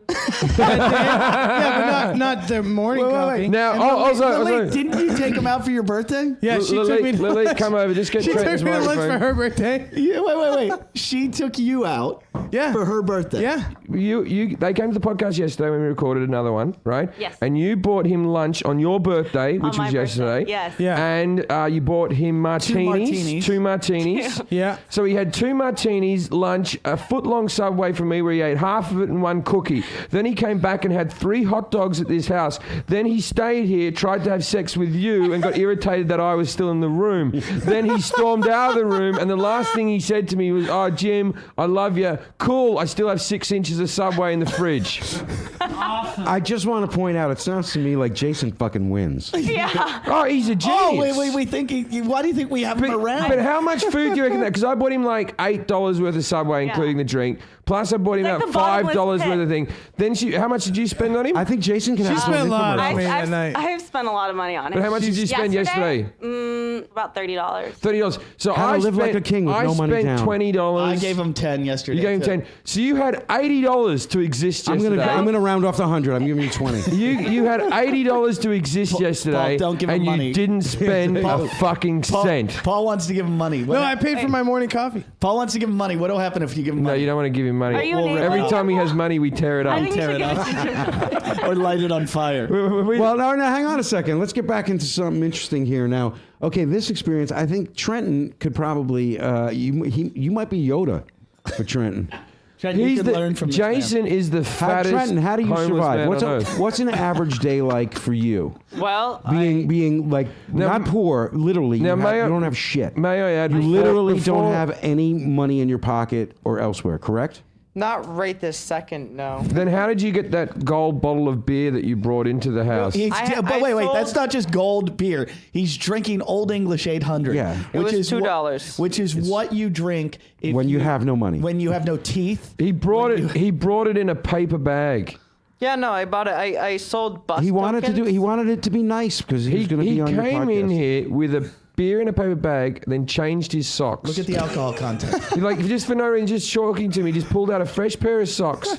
Yeah, but not the morning coffee. Now, And also, Lily, didn't you take him out for your birthday? Yeah, she took me. Lily, come over. Just get She took Trenton's me to lunch for microphone. her birthday. Yeah, wait. She took you out Yeah. for her birthday. Yeah. They came to the podcast yesterday when we recorded another one, right? Yes. And you bought him lunch on your birthday, which my was yesterday. birthday, yes. Yeah. And you bought him martinis. Two martinis. Yeah. So he had 2 martinis, lunch, a foot-long Subway from me where he ate half of it and one cookie. Then he came back and had 3 hot dogs at this house. Then he stayed here, tried to have sex with you, and got irritated that I was still in the room. Then he stormed out of the room, and the last thing he said to me was, "Oh, Jim, I love you. Cool, I still have 6 inches of Subway in the fridge." I just want to point out, it sounds to me like Jason fucking wins. Yeah. Oh, he's a genius. Oh, wait. We think. Why do you think we have him around? But how much food do you reckon that? Because I bought him like $8 worth of Subway, Yeah. including the drink. Plus, I bought him It's out like the bottomless $5 pit. worth of thing. Then how much did you spend on him? I think Jason can have some spent a lot infomercial. on me that night. I've spent a lot of money on it. But how much did you spend yesterday? About $30. $30. So How to I live spent, like a king with I no money spent down. $20. I gave him 10 yesterday. You gave him too. 10. So you had $80 to exist I'm yesterday. gonna round off the 100. I'm giving you 20. You had $80 to exist yesterday, don't give him and money. you didn't spend a fucking cent. Paul wants to give him money. What No, I paid for my morning coffee. Paul wants to give him money. What will happen if you give him No, money? you don't want to give him money. Are you an Every alien? time he has money, we tear it up. I think you tear should it give it to or light it on fire. Well, no, hang on a second. Let's get back into something interesting here now. Okay, this experience, I think Trenton could probably, you might be Yoda for Trenton. Trent, you He's can learn from this man. Jason is the fattest. Trenton, how do you homeless survive? man on earth. What's an average day like for you? Well, Being like Now- not poor, literally. Now, You don't have shit. May I add? You literally don't before- have any money in your pocket or elsewhere. Correct? not right this second, no. Then how did you get that gold bottle of beer that you brought into the house? But wait, sold- that's not just gold beer. He's drinking Old English 800. Yeah. It was is $2. Which is what you drink if When you have no money. When you have no teeth. He brought it. He brought it in a paper bag. Yeah, no, I bought it. I sold bus He wanted to do. tokens. He wanted it to be nice because he was going to He be on your came podcast. in here with a beer in a paper bag, then changed his socks. Look at the alcohol content. He, like just for no reason, just talking to me, just pulled out a fresh pair of socks,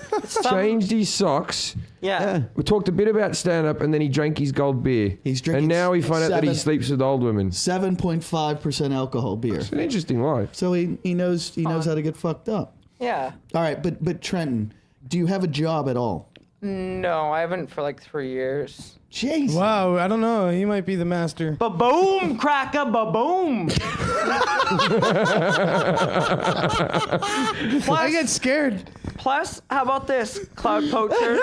changed his socks. Yeah. We talked a bit about stand-up, and then he drank his gold beer. He's drinking and now we find out that he 7 sleeps with old women. 7.5% alcohol beer. It's an interesting life. So he knows how to get fucked up. Yeah. All right, but Trenton, do you have a job at all? No, I haven't for like 3 years. Jeez. Wow, I don't know. He might be the master. Ba-boom, cracker, ba-boom. I get scared. Plus, how about this, cloud poachers?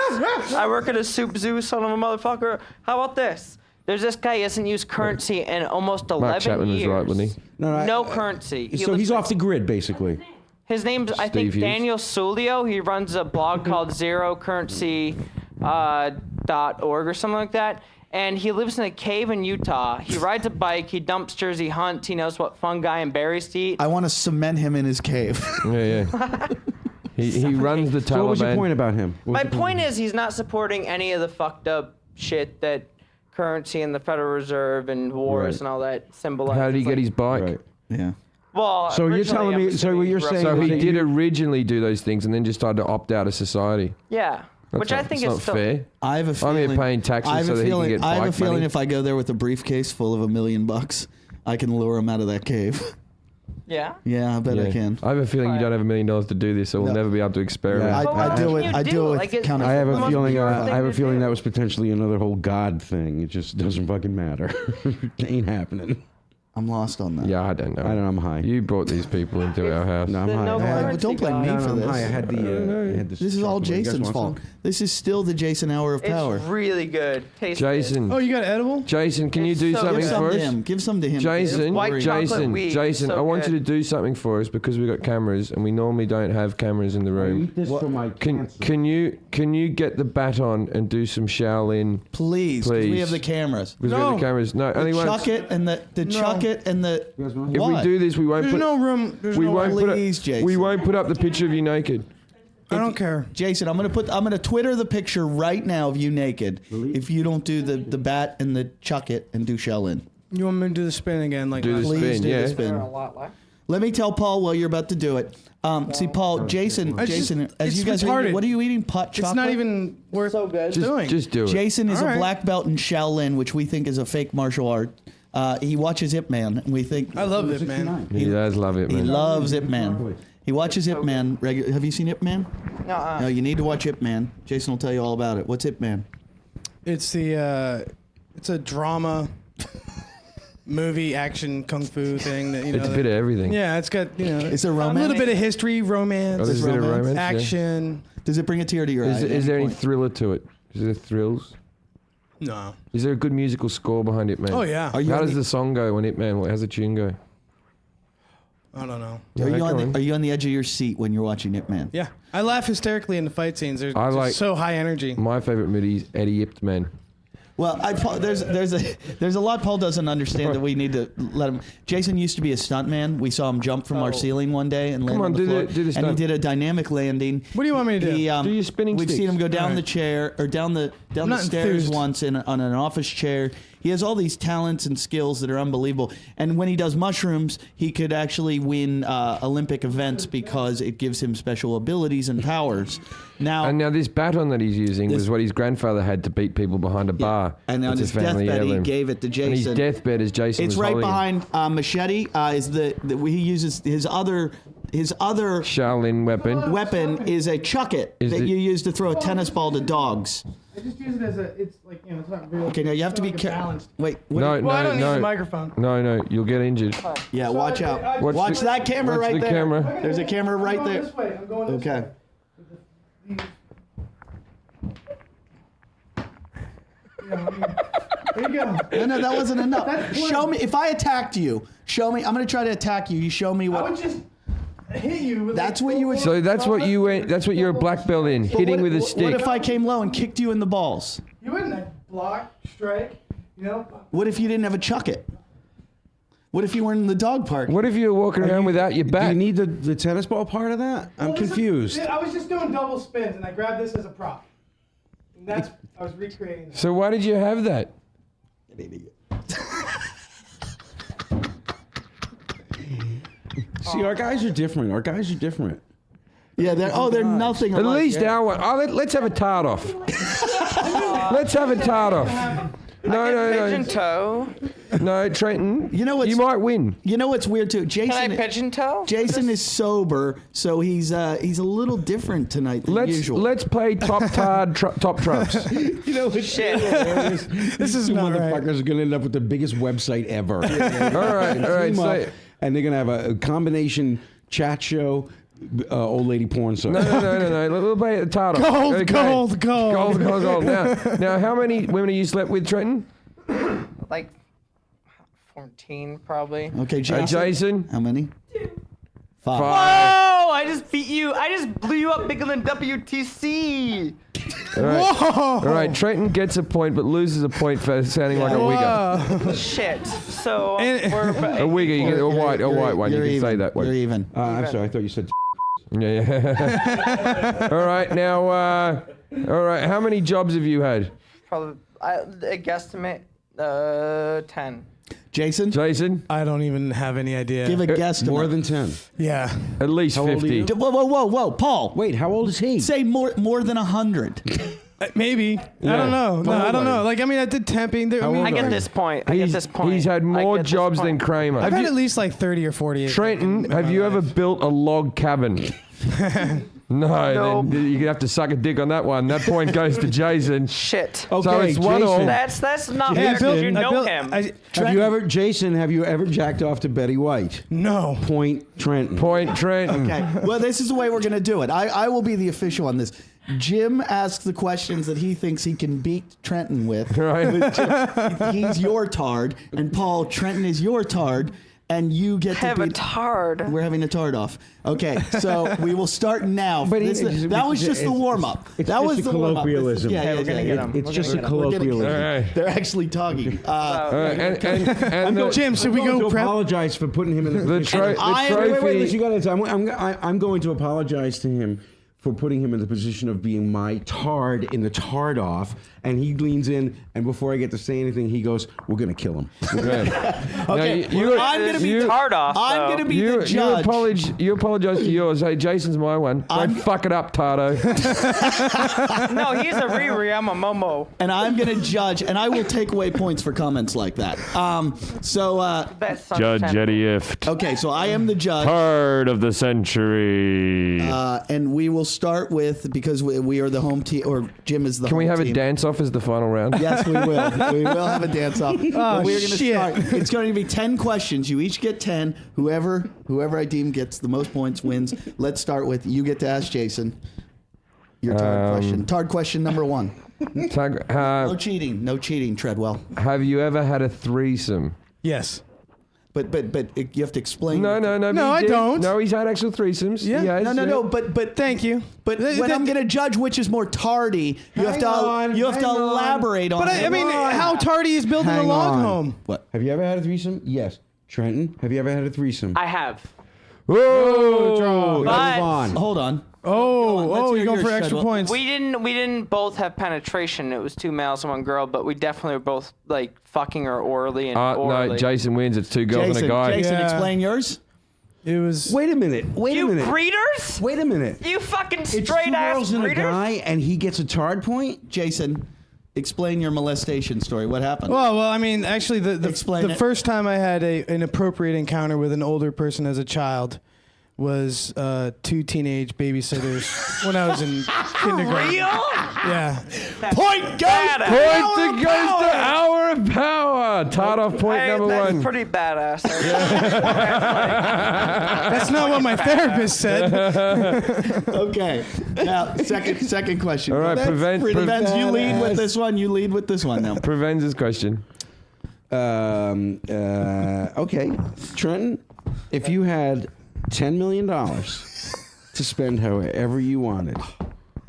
I work at a soup zoo, son of a motherfucker. How about this? There's this guy, he hasn't used currency in almost 11 Mark Chapman years. was right, wasn't he? No, currency. So lives he's in- off the grid, basically. His name's, I think, Steve Hughes. Daniel Sulio. He runs a blog called ZeroCurrency.org or something like that. And he lives in a cave in Utah. He rides a bike. He dumpsters. He hunts. He knows what fungi and berries to eat. I want to cement him in his cave. Yeah. He runs the Taliban. So what was your point about him? What was My your point is he's not supporting any of the fucked up shit that currency and the Federal Reserve and wars Right. and all that symbolizes. How did he get his bike? Right. Yeah. Well, So you're originally, telling I'm me- so assuming what you're he grew up- saying So was he that did you- originally do those things and then just started to opt out of society. Yeah, which I think that's is not still fair. I have a I'm feeling. here paying taxes I have so a that he can feeling. get I have a bike feeling money. if I go there with a briefcase full of $1 million, I can lure him out of that cave. Yeah. Yeah, I bet I Yeah. can. I have a feeling you don't have $1 million to do this, so we'll No. never be able to experiment. Yeah, But what I else do can it. you I do it with Like, it's counter- I have the a most feeling. pure I thing have a to feeling do. that was potentially another whole God thing. It just doesn't fucking matter. It ain't happening. I'm lost on that. Yeah, I don't know. I don't know. I'm high. You brought these people into our house. No, I'm The high. no I had- currency don't blame me guy. for I'm this. high. I had this. This is all chocolate. You guys Jason's want fault. some? This is still the Jason Hour of Power. It's really good. Taste Jason, Oh, you got edible? Jason, can you It's do so something Give some for to us? him. Give some to him. Jason, white chocolate Jason, weed, Jason, so I want you to good. do something for us because we've got cameras and we normally don't have cameras in the I room. eat this for my Can cancer. can you get the baton and do some Shaolin? Please, 'cause we Please. have the cameras. Because we have the No. cameras. No, only one. Chuck it and the chuck it and the. You guys want If What? we do this, we won't There's put. no room. There's we no won't put. Please, Jason. We won't put up the picture of you naked. I don't care. Jason, I'm gonna Twitter the picture right now of you naked. If you don't do the bat and the chuck it and do shell in. You want me to do the spin again? Like Do the last Please spin, do yeah. the spin. a lot left. Let me tell Paul while you're about to do it. See, Paul, Jason, It's just- Jason, as it's you guys are retarded. eating, what are you eating? Pot chocolate? It's not even worth So good. doing. Just do it. Jason is All a right. black belt in Shaolin, which we think is a fake martial art. He watches Ip Man, and we think I love it, man. He does love it, he man. loves Ip Man. He watches Ip Man regularly. Have you seen Ip Man? No, No, you need to watch Ip Man. Jason will tell you all about it. What's Ip Man? It's it's a drama, movie, action, kung fu thing that It's a bit of everything. Yeah, it's got It's a a romance. little bit of history, romance, Oh, there's a bit of romance. romance. yeah. action. Does it bring a tear to your eye? Is there any point? thriller to it? Is there thrills? No. Is there a good musical score behind it, man? Oh yeah. Are you How on does the song go when it, man? How's the tune go? I don't know. Are you, Go on on. the, are you on the edge of your seat when you're watching Ip Man? Yeah, I laugh hysterically in the fight scenes. They're I just like- so high energy. My favorite movie is Eddie Ipt, man. Well, there's a lot Paul doesn't understand that we need to let him. Jason used to be a stuntman. We saw him jump from our ceiling one day and land on, on the do the- floor, do the and he stunt. did a dynamic landing. What do you want me to do? He, Do your spinning We've sticks. seen him go down All the right. chair or down the not stairs enthused. once on an office chair. He has all these talents and skills that are unbelievable. And when he does mushrooms, he could actually win Olympic events because it gives him special abilities and powers. Now, And now this baton that he's using was what his grandfather had to beat people behind a bar. and on It's a his family deathbed, he heirloom. gave it to And his Jason. deathbed is Jason. It's was right holding him. behind Machete. Is he uses his other Shaolin weapon. weapon is a chuck it Is that it- you use to throw a tennis ball to dogs. I just use it as it's like it's not real. Okay, now you have to be careful. Wait, what No, Well, I no, don't need the no. microphone. No, you'll get injured. yeah, watch out. Watch Watch the- that camera watch right the there. camera. There's a camera right there. way. I'm going Okay. There you go. No, that wasn't enough. Show me if I attacked you. Show me. I'm gonna try to attack you. You show me I what. would just hit you. With That's what you would. So that's what you went. That's what you're a black belt in, But hitting what- with a What stick. if I came low and kicked you in the balls? You wouldn't block, strike. You know. What if you didn't have a chuck it? What if you weren't in the dog park? What if you were walking around without your Do bat? you need the tennis ball part of that? I'm confused. I was just doing double spins, and I grabbed this as a prop. And that's I was recreating. That. So why did you have that? See, our guys are different. Yeah, they're nothing At alike. least our one. Oh, let's have a tart off. Let's have a tart off. Pigeon No, toe. no, Trenton. You know what's- You might win. You know what's weird too? Can I pigeon toe? Jason is sober, so he's a little different tonight than usual. Let's play top trumps. You know, Shit. This is two not right. motherfuckers are gonna end up with the biggest website ever. All right. Team So, up, and they're gonna have a combination chat show, old lady porn song. no. We'll play a tart off. Gold. Gold. Now, how many women have you slept with, Trenton? Like 14 probably. Okay, Jason. Jason. How many? 5. Oh, I just beat you. I just blew you up bigger than WTC. All right, Trenton gets a point, but loses a point for sounding like a wigger. Shit. So And- we're A wigger, you get a white one. You You're can even. say that You're one. even. I'm sorry, I thought you said. Yeah. All right, now. All right, how many jobs have you had? probably. I guesstimate 10. Jason, Jason, I don't even have any idea. give a guess. More than 10. Yeah. at least How old are 50. you? Whoa, Paul. Wait, how old is he? Say more than 100. Maybe. I don't know. No, I don't know. Like, I mean, I did temping. There, I mean, I get this point. I get this point. He's had I more get this jobs point. than Kramer. I've had at least like 30 or 40. Trenton, have you ever built a log cabin? No, Nope. then you have to suck a dick on that one. That point goes to Jason. Shit. Okay, So it's 1-1. That's not Yeah, fair because you know him. Have you ever jacked off to Betty White? No. Point Trenton. Point Trenton. Okay. Well, this is the way we're going to do it. I will be the official on this. Jim asks the questions that he thinks he can beat Trenton with. Right. He's your tard, and Paul, Trenton is your tard, and you get to Have a beat. tard. We're having a tard off. Okay, so we will start now. But that was just the warm up. It's that just was a the warm up. colloquialism. Yeah, we're gonna get him. It's We're just a gonna get him. We're getting- colloquialism. All right. They're actually talking. And the, Jim, should we I'm going go to prep? apologize for putting him in the, the tro- the I- trophy. Wait, listen, you gotta, I'm going to apologize to him for putting him in the position of being my tard in the tard off, and he leans in, and before I get to say anything, he goes, "We're gonna kill him." Yeah. Okay, Now, well, I'm going to be you- the Hard off. I'm though. going to be You, the judge. you apologize to yours. Hey, Jason's my one. Don't fuck it up, Tardo. No, he's a Riri. I'm a Momo. And I'm going to judge, and I will take away points for comments like that. That's Judge Eddie Ift. Okay, so I am the judge, Card of the century. and we will start with, because we are the home team, or Jim is the Can home we have team. a dance off as the final round? Yes, we will. We will have a dance off. But we're going to shit. start. It's going to be 10 questions. You each get 10. Whoever I deem gets the most points wins. Let's start with, you get to ask Jason your tard question. Tard question number 1. Tag, No cheating. No cheating, Treadwell. have you ever had a threesome? Yes. But you have to explain. No. No, he I did. don't. No, he's had actual threesomes. Yeah. He has, No. But Thank you. But when I'm going to judge which is more tardy, you have to elaborate on But it. I mean, how tardy is building a Hang log on. home? What? Have you ever had a threesome? Yes. Trenton, have you ever had a threesome? I have. Whoa! But Move on. Hold on. Oh, hear you're going your for extra schedule. points. we didn't both have penetration. It was 2 males and 1 girl, but we definitely were both like fucking her orally and orally. No, Jason wins. It's 2 girls Jason, and a guy. Jason, Yeah. explain yours. It was. Wait a minute. You breeders? Wait a minute. You fucking It's straight 2 ass girls and a breeders? guy, and he gets a tard point? Jason, explain your molestation story. What happened? Well, I mean, actually, Explain the it. first time I had an appropriate encounter with an older person as a child was 2 teenage babysitters when I was in kindergarten. Real? Yeah. Point goes. Point goes to Hour of Power. Tart off point Hey, number that's 1. pretty badass. That's not what my therapist said. Okay. Now, second question. All right, prevent- You lead with this one. You lead with this one now. Prevents question. Okay. Trenton, if you had $10 million to spend however you wanted,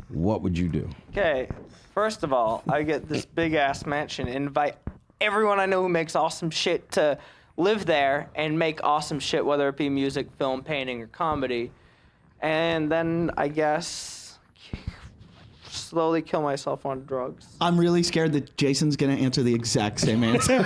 what would you do? Okay, first of all, I get this big ass mansion, invite everyone I know who makes awesome shit to live there and make awesome shit, whether it be music, film, painting, or comedy. And then I guess slowly kill myself on drugs. I'm really scared that Jason's going to answer the exact same answer.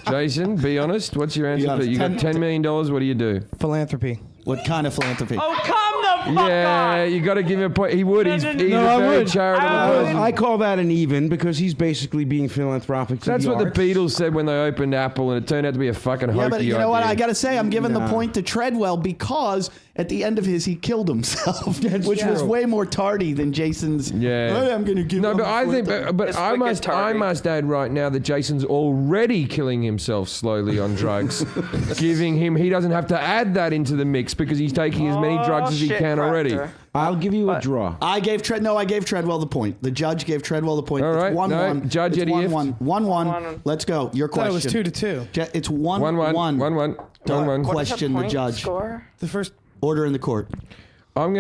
Jason, be honest. What's your answer? honest. You got $10 million. What do you do? Philanthropy. What kind of philanthropy? Oh, come the fuck Yeah, on! you got to give him a point. He would. He's a I very would. charitable person. I call that an even because he's basically being philanthropic. To That's the what the arts. Beatles said when they opened Apple, and it turned out to be a fucking hokey Yeah, but you know what? idea. I got to say, I'm giving the Nah. point to Treadwell because at the end of his, he killed himself, which was true. way more tardy than Jason's. Yeah. "Oh, I'm going to give. No, him but a I think, fourth." but It's I wicked must, I tardy. must add right now that Jason's already killing himself slowly on drugs, giving him. He doesn't have to add that into the mix because he's taking as many drugs as he shit, can already. Crafter. I'll give you a draw. I gave Treadwell the point. The judge gave Treadwell the point. All right, It's 1-1. no, Judge It's Eddie 1-1. 1-1. 1-1. Let's go. Your I thought question. it was 2-2. It's 1-1. 1-1, 1-1, 1-1. Question the Point judge. Score? The first. Order in the court. I'm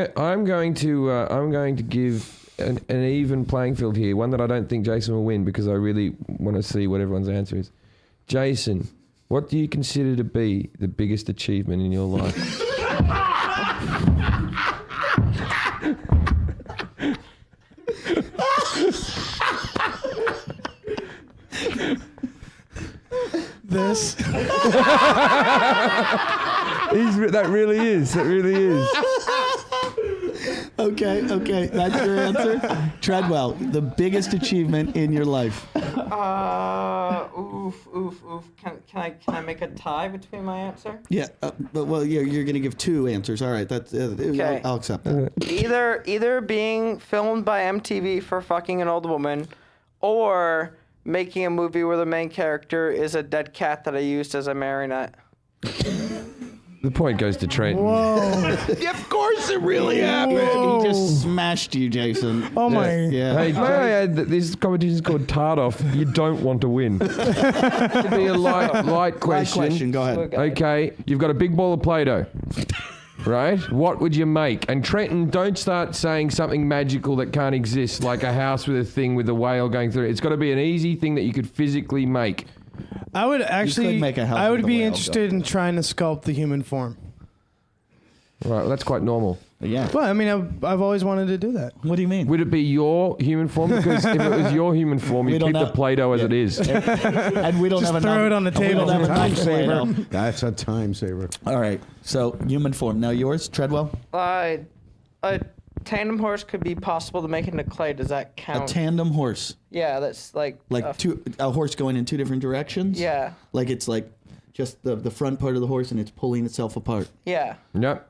going to give an even playing field here, one that I don't think Jason will win because I really want to see what everyone's answer is. Jason, what do you consider to be the biggest achievement in your life? Yes. That really is. Okay, that's your answer. Treadwell, the biggest achievement in your life. Oof. Can I make a tie between my answer? Yeah, but you're gonna give two answers. All right, that's Okay. I'll accept that. Either being filmed by MTV for fucking an old woman, or making a movie where the main character is a dead cat that I used as a marionette. The point goes to Trent. Whoa. Of course, it really happened. Whoa. He just smashed you, Jason. Oh my. Yeah. Hey, may I add that this competition is called Tart Off. You don't want to win. It'll be a light question. Light question. Go ahead. Okay, you've got a big ball of Play-Doh. Right? What would you make? And Trenton, don't start saying something magical that can't exist, like a house with a thing with a whale going through it. It's got to be an easy thing that you could physically make. I would actually. make a house I with would a be whale, interested in trying to sculpt the human form. Right, well, that's quite normal. Yeah. Well, I mean, I've always wanted to do that. What do you mean? Would it be your human form? Because if it was your human form, We you don't keep the know. Play-Doh as Yeah. it is. And we don't Just have throw it on the we table. don't have Time enough saver. Play-Doh. That's a time saver. All right. So human form. Now yours, Treadwell. A tandem horse could be possible to make into clay. Does that A count? tandem horse, Yeah, that's like a horse going in two different directions. Yeah, Like it's like just the front part of the horse and it's pulling itself apart. yeah. Yep,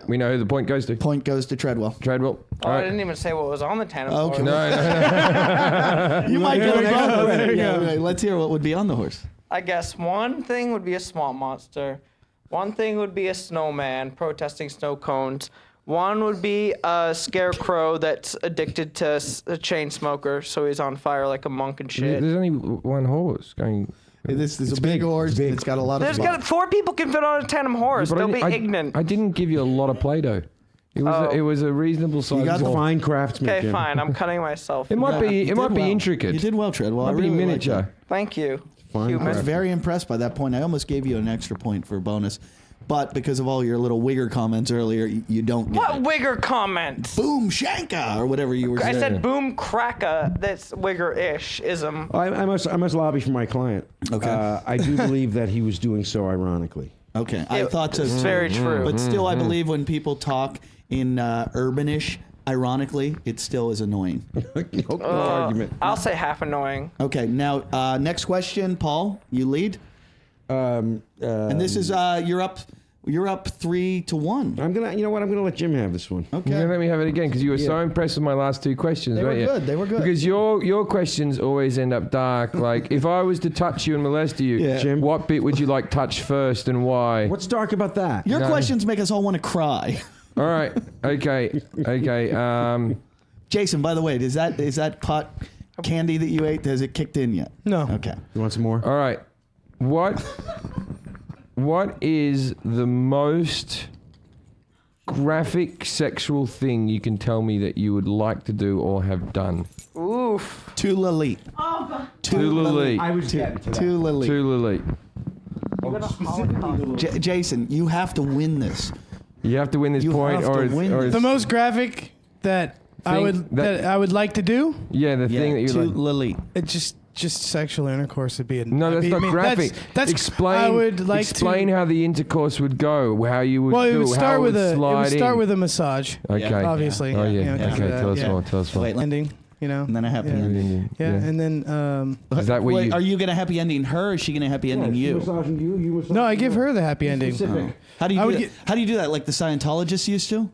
we know who the point goes to. Point goes to Treadwell. Treadwell. Oh, All I right. didn't even say what was on the tandem Okay. horse. No. You might get it wrong. There you Yeah, go. right. Let's hear what would be on the horse. I guess one thing would be a swamp monster. One thing would be a snowman protesting snow cones. One would be a scarecrow that's addicted to a chain smoker, so he's on fire like a monk and shit. There's only one horse going. This is a big horse. It's got a lot of. There's got 4 people can fit on a tandem horse. But Don't be I ignorant. I didn't give you a lot of Play-Doh. It was a reasonable size got the ball. Fine craftsmanship. Okay, fine. I'm cutting myself. It might be You did well. intricate. You did well, Treadwell. It I might be really like miniature. that. Thank you. Fine Human. I was craft. very impressed by that point. I almost gave you an extra point for bonus, but because of all your little wigger comments earlier, you don't get What it. wigger comments? Boom Shanka or whatever you were I saying. said boom cracka. That's wigger-ish ism. I must lobby for my client. Okay. I do believe that he was doing so ironically. Okay, I thought so. It's too. very true. But still, I believe when people talk in urbanish, ironically, it still is annoying. No argument. I'll say half annoying. Okay, now next question, Paul. You lead, and this is you're up 3-1. I'm gonna let Jim have this one. Okay. You're gonna let me have it again because you were so impressed with my last 2 questions, They were weren't you? good, they were good. Because your questions always end up dark. Like if I was to touch you and molest you, Yeah. Jim? what bit would you like touched first and why? What's dark about that? Your No. questions make us all want to cry. All right. Okay. Jason, by the way, is that pot candy that you ate? Has it kicked in yet? No. Okay. You want some more? All right. What is the most graphic sexual thing you can tell me that you would like to do or have done? Oof. To Lalit. To Lily. was getting to To Lalit. To Lily. Jason, you have to win this. You have to win this You point, have to or win or this. The most graphic that I Thing would I would like to do. yeah, the thing that you to like. Lalit. It just sexual intercourse would be. No, that's I not mean, graphic. That's explain. I would like explain to. how the intercourse would go. How you would Well, it do. would how start it with would slide in. a massage. Okay. Obviously. Oh yeah. You know, Okay. because of that, Tell us yeah. more. Tell us more. Wait, Ending. You know. and then a happy Yeah. ending. Yeah, and then Is that what Wait, you? are you going to happy ending her or is she going to happy ending you? Massaging you. You massaging no, I give her the happy ending. How do you I do would that? get- How do you do that? Like the Scientologists used to?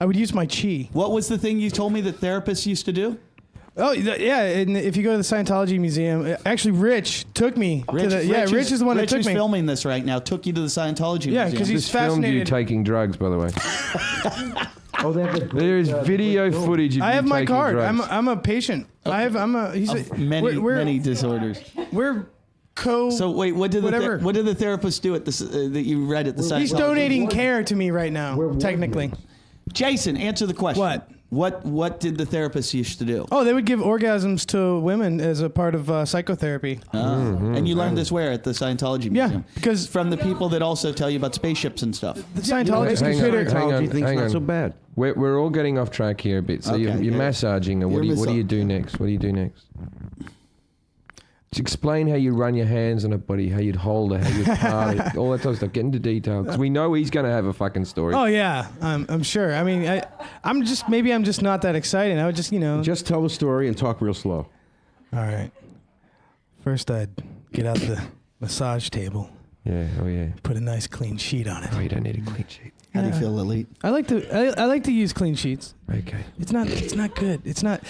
I would use my chi. What was the thing you told me that therapists used to do? Oh yeah, and if you go to the Scientology Museum, actually, Rich took me to the. Yeah, Rich is the one that took who's me. filming this right now. Took you to the Scientology Yeah, Museum. 'cause he's This filmed you fascinated. taking drugs, by the way. Oh, they have the, There is video footage of I you have my taking card. drugs. I'm a patient. I'm a. He's Of a, many we're, many disorders. We're co. So wait, what did Whatever. what did the therapist do at this that you read at the Scientology? he's donating care to me right now. Technically. Jason, answer the question. What did the therapist used to do? Oh, they would give orgasms to women as a part of psychotherapy. And you learned this where at the Scientology Yeah, Museum? because From the people that also tell you about spaceships and stuff. the Scientologists Hang on, consider. hang on, thing's hang not on. so bad. We're all getting off track here a bit. So Okay, you're yeah. massaging, and what You're do you do next? What do you do next? explain how you run your hands on a body, how you'd hold her, how you'd part it, all that type of stuff. Get into detail because we know he's going to have a fucking story. Oh yeah, I'm sure. I mean, I'm just not that excited. I would just Just tell the story and talk real slow. All right. First, I'd get out the massage table, Yeah. Oh yeah. put a nice clean sheet on it. Oh, you don't need a clean sheet. How do you feel, Elite? I like to use clean sheets. Okay. It's not good. It's hard.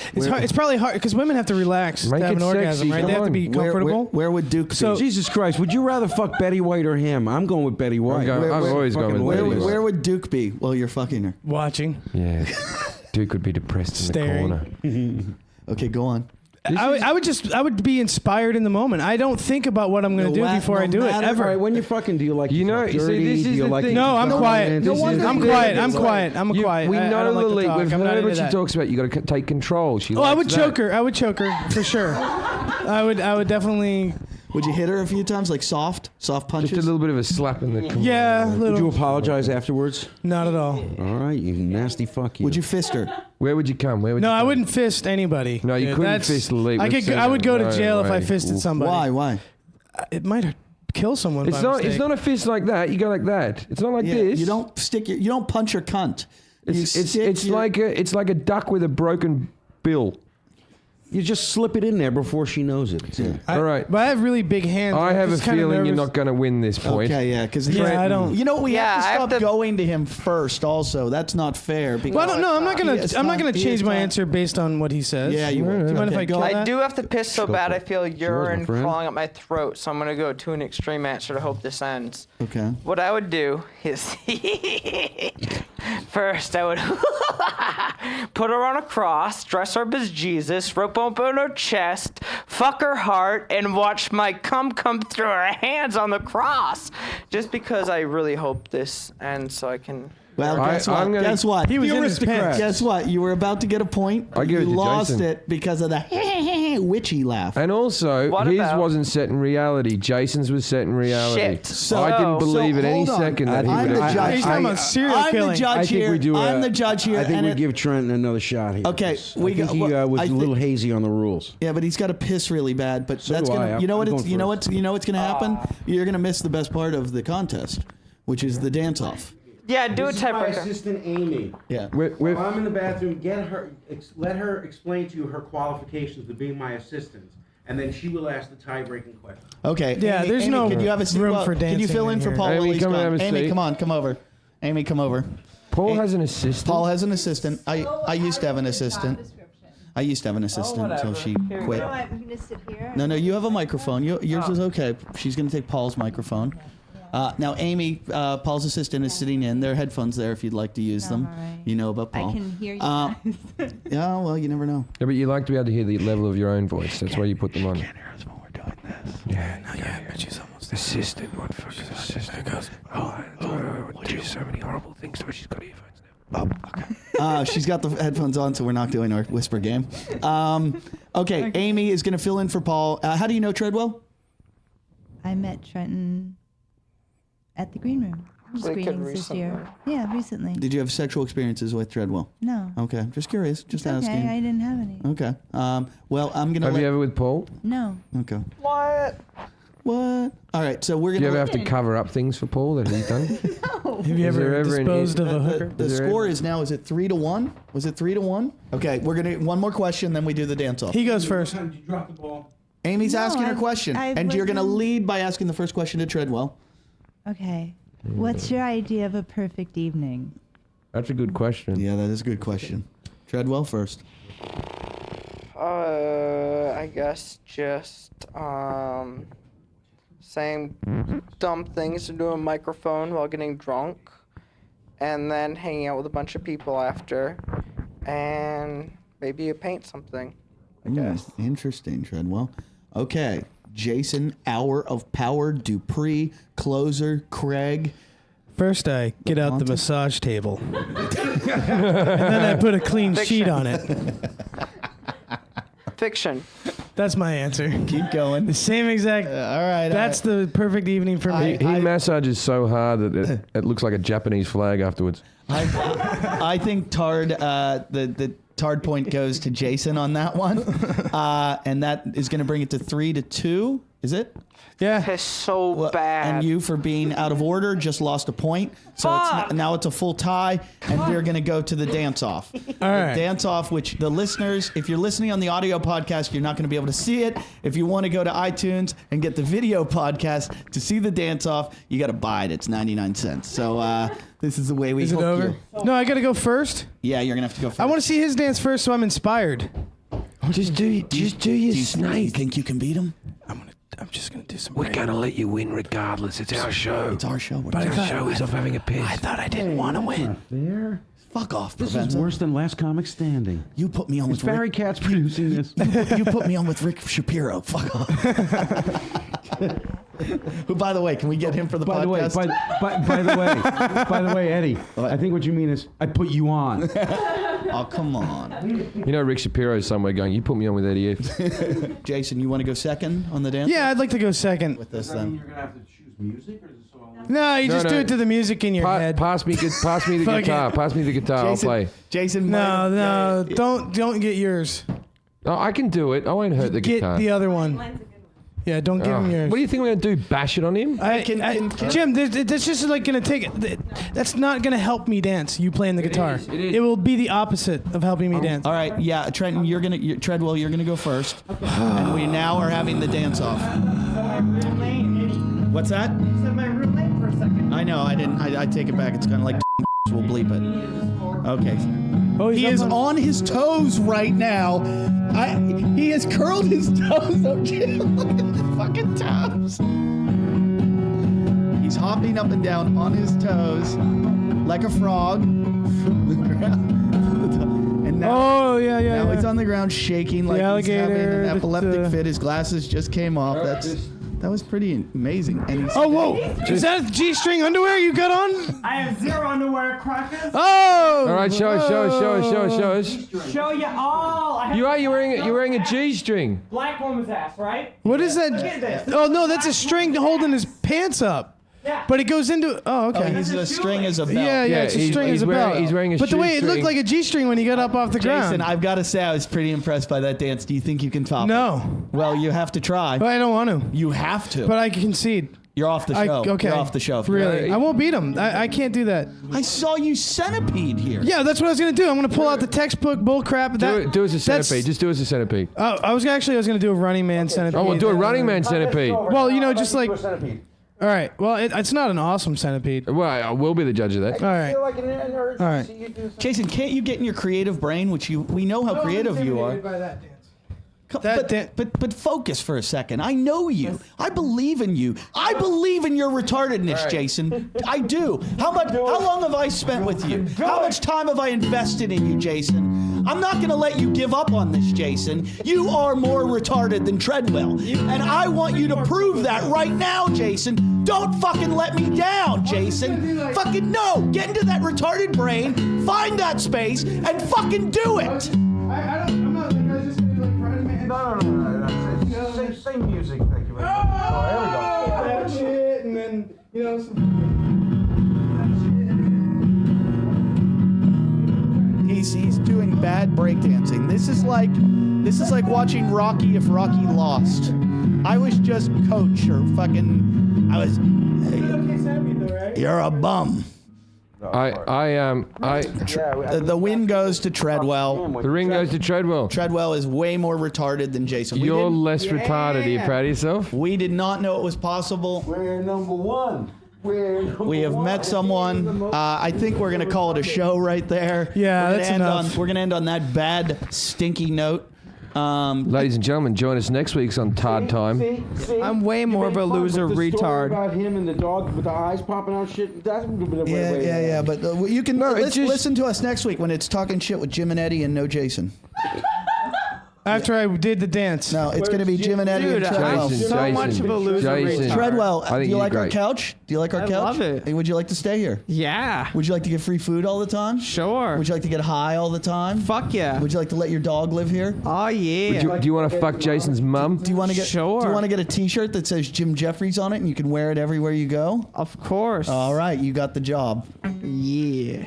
It's probably hard because women have to relax Make to have it an orgasm, sexy, right? come They have to on. be comfortable. Where would Duke be? So- Jesus Christ, would you rather fuck Betty White or him? I'm going with Betty White. I've always gone with where, Betty White. where would Duke be while you're fucking her? Watching. Yeah. Duke would be depressed in Staring. the corner. Okay, go on. I would be inspired in the moment. I don't think about what I'm going to do before I do it matter- ever. All right, when you're fucking, do you like You to know, fuck see, dirty? this is do you the like thing. to No, I'm fuck quiet. violent? This is the I'm thing. quiet. I'm quiet. I'm quiet. We I know don't like to Lily. talk. We've I'm not heard into what she that. talks about. You got to take control. She Oh, I likes would that. choke her. I would choke her for sure. I would definitely. Would you hit her a few times, like soft punches? Just a little bit of a slap in the. Yeah, Would you little. apologize afterwards? Not at all. All right, you nasty fuck you. Would you fist her? Where would you come? Where would No, you I come? wouldn't fist anybody. No, you Dude, couldn't that's- fist Lily. I We've could. seen I would go to that. jail No if I way. fisted Oof. somebody. Why? It might kill someone. It's by not. mistake. It's not a fist like that. You go like that. It's not like Yeah, this. you don't punch her cunt. It's like a duck with a broken bill. You just slip it in there before she knows it. All right. But I have really big hands. I I'm have a just kinda feeling you're nervous. not going to win this point. Okay, yeah, because Yeah, I don't. You know, we Yeah, have I to have stop to- going to him first. Also, that's not fair. Because Well, no, I'm not gonna. It's I'm not not- gonna he change is my not- answer based on what he says. Yeah, you No, would. no, Do you mind if I go? I that? do have to piss so bad I feel urine my friend. crawling up my throat, so I'm gonna go to an extreme answer to hope this ends. Okay. What I would do is first I would put her on a cross, dress her up as Jesus, rope open her chest, fuck her heart, and watch my cum come through her hands on the cross. Just because I really hope this ends so I can. Well, guess I'm what? gonna- Guess what? He was in his pants. Guess what? You were about to get a point. I give you it to lost Jason. it because of the witchy laugh. And also, What his about- wasn't set in reality. Jason's was set in reality. Shit. So- I didn't So, believe at any hold on. second that he I'm would the have. judge. He's talking about serial I'm killing. the judge I think here. we do. I'm the judge here. I think and we it- give Trent another shot here. Okay, I think he was I a little hazy on the rules. Yeah, but he's got to piss really bad. But So that's do gonna. I. You know what? I'm It's going you know first. what's you know what's gonna happen. You're gonna miss the best part of the contest, which is the dance off. Yeah, do a This is my tiebreaker. assistant Amy. Yeah. We're- While I'm in the bathroom, let her explain to you her qualifications to being my assistant, and then she will ask the tie-breaking question. Okay. Yeah, Amy, there's Amy, no could you have a seat? room Well, for Can you dancing fill in in for here. Paul? Amy, while he's come and gone? have a Amy, seat. come on, come over. Amy, come over. Paul has an assistant. Paul has an assistant. I used to have an assistant. I used to have an assistant until she quit. No, I'm going to sit here. No, you have a microphone. Yours is okay. She's going to take Paul's microphone. Now, Amy, Paul's assistant, is sitting in. There are headphones there if you'd like to use them. all right. You know about Paul. I can hear you guys. Yeah, well, you never know. Yeah, but you like to be able to hear the level of your own voice. That's why you put them on. Yeah, But she's almost assistant. What the fuck is assistant? Goes, would do so many horrible things to her. She's got earphones now. She's got the headphones on, so we're not doing our whisper game. Okay, Amy is going to fill in for Paul. How do you know Treadwell? I met Trenton at the green room. Screenings this year. Yeah, recently. Did you have sexual experiences with Treadwell? No. Okay, just curious, just Okay, asking. I didn't have any. Okay. Well, I'm gonna. Have you ever with Paul? No. Okay. What? What? All right. So we're Do gonna. you ever have to cover up things for Paul that he's done? Have you Is there ever ever an- disposed of a hooker? The Is there score any- is now. Is it 3-1? Was it 3-1? Okay. We're gonna one more question, then we do the dance off. He goes first. Did you drop the ball? Amy's No, asking her I've- question, I've and you're gonna listened. lead by asking the first question to Treadwell. Okay. What's your idea of a perfect evening? That's a good question. Yeah, that is a good question. Treadwell first. I guess just saying dumb things into a microphone while getting drunk, and then hanging out with a bunch of people after, and maybe you paint something. I guess. Interesting, Treadwell. Okay. Jason, Hour of Power, Dupree, Closer, Craig. First, I get out the Monty? massage table, and then I put a clean sheet on it. Fiction. That's my answer. Keep going. The same exact. All right. That's the perfect evening for me. He massages so hard that it looks like a Japanese flag afterwards. I think Tard, Hard point goes to Jason on that one. And that is going to bring it to 3-2. Is it? Yeah. It's so bad. And you, for being out of order, just lost a point. So now it's a full tie, and we're going to go to the dance-off. All right. Dance-off, which the listeners, if you're listening on the audio podcast, you're not going to be able to see it. If you want to go to iTunes and get the video podcast to see the dance-off, you got to buy it. It's 99 cents. So this is the way we Is it hook over? you. No, I got to go first. Yeah, you're going to have to go first. I want to see his dance first, so I'm inspired. Just do your Do you snake. think you can beat him? I'm just gonna do some. We're gonna let you win regardless. It's our show. It's our show. But I thought- Show is off having a piss. I thought I didn't want to win. There. Fuck off, This is Provenza. worse than Last Comic Standing. You put me on It's with Barry Katz producing this. You put me on with Rick Shapiro. Fuck off. Who, by the way, can we get him for the By the way, podcast? by the way, Eddie, I think what you mean is I put you on. Oh, come on. You know Rick Shapiro's somewhere going, you put me on with Eddie F. Jason, you want to go second on the dance? Yeah, I'd like to go second. With this then. You're gonna have to choose music, or is this all? No, you just no. do it to the music in your head. Pass me the Fuck guitar. it. Pass me the guitar. I'll play. Jason. No, don't get yours. No, I can do it. I won't hurt the Get guitar. the other one. Yeah, don't give him yours. What do you think we're gonna do? Bash it on him? Jim, that's just like gonna take. That's not gonna help me dance. You playing the guitar. is, it is. It will be the opposite of helping me dance. All right, yeah, Trenton, Treadwell, you're gonna go first, and we now are having the dance off. What's that? You said my roommate for a second. I know, I didn't. I take it back. It's kind of like we'll bleep it. Okay. Oh, He is on his toes right now. He has curled his toes up, Jim. Look at his fucking toes. He's hopping up and down on his toes like a frog. And now, Oh yeah. now he's on the ground shaking like he's having alligator an that, epileptic fit. His glasses just came off. That was pretty amazing. And he's Oh whoa! Is that G-string underwear you got on? I have zero underwear, crackers. Oh! All right, show us. Show you all. I have You're wearing a G-string. black woman's ass, right? What is Look at that? this. Oh no, that's a string holding his pants up. Yeah. But it goes into. Oh okay. he's a string as a belt. Yeah, it's a string as a belt. He's wearing a But the way it shoestring. looked like a G-string when he got up off the Jason, ground. I've got to say, I was pretty impressed by that dance. Do you think you can top it? No, Well, you have to try. but I don't want to. You have to. But I concede. You're off the show. Okay. You're off the show. Really? I won't beat him. I can't do that. I saw you centipede here. Yeah, that's what I was gonna do. I'm gonna pull out the textbook bull crap. Do us a centipede. Just do us a centipede. I was gonna do a running man centipede. Oh, we'll do a running man centipede. Well, just like. All right. Well, it's not an awesome centipede. All Well, I will be the judge of that. right. All right. Jason, can't you get in your creative brain, which we know how creative you are. By that dance. But focus for a second. I know you. I believe in you. I believe in your retardedness, Jason. I do. How long have I spent with you? How much time have I invested in you, Jason? I'm not going to let you give up on this, Jason. You are more retarded than Treadwell. And I want you to prove that right now, Jason. Don't fucking let me down, Jason. Fucking no. Get into that retarded brain, find that space, and fucking do it. I'm not like, I was just gonna do like running man. No. Same music. Thank you very much. Oh, that shit, and then He's doing bad breakdancing. This is like watching Rocky if Rocky lost. I was just coach or fucking. I was. You're a bum. The win goes to Treadwell. The ring goes to Treadwell. Treadwell is way more retarded than Jason. You're less retarded. Are you proud of yourself? We did not know it was possible. We're number one. We have met someone. I think we're gonna call it a show right there. Yeah, We're that's gonna enough. we're gonna end on that bad, stinky note. Ladies and gentlemen, join us next week on Todd Time. I'm way more of a loser retard. About him and the dog with the eyes popping out shit. That's Yeah. But you can listen to us next week when it's talking shit with Jim and Eddie and no Jason. after I did the dance. No, it's going to be Jim and Eddie and Treadwell. so much of a loser Jason. retard. Treadwell, I think do you you're like our great. couch? Do you like our I couch? love it. Hey, would you like to stay here? Yeah. Would you like to get free food all the time? Sure. Would you like to get high all the time? Fuck yeah. Would you like to let your dog live here? Oh yeah. Do you want to fuck Jason's mum? Do you want to get Sure. Do you want to get a T-shirt that says Jim Jeffries on it and you can wear it everywhere you go? Of course. All right, you got the job. Yeah.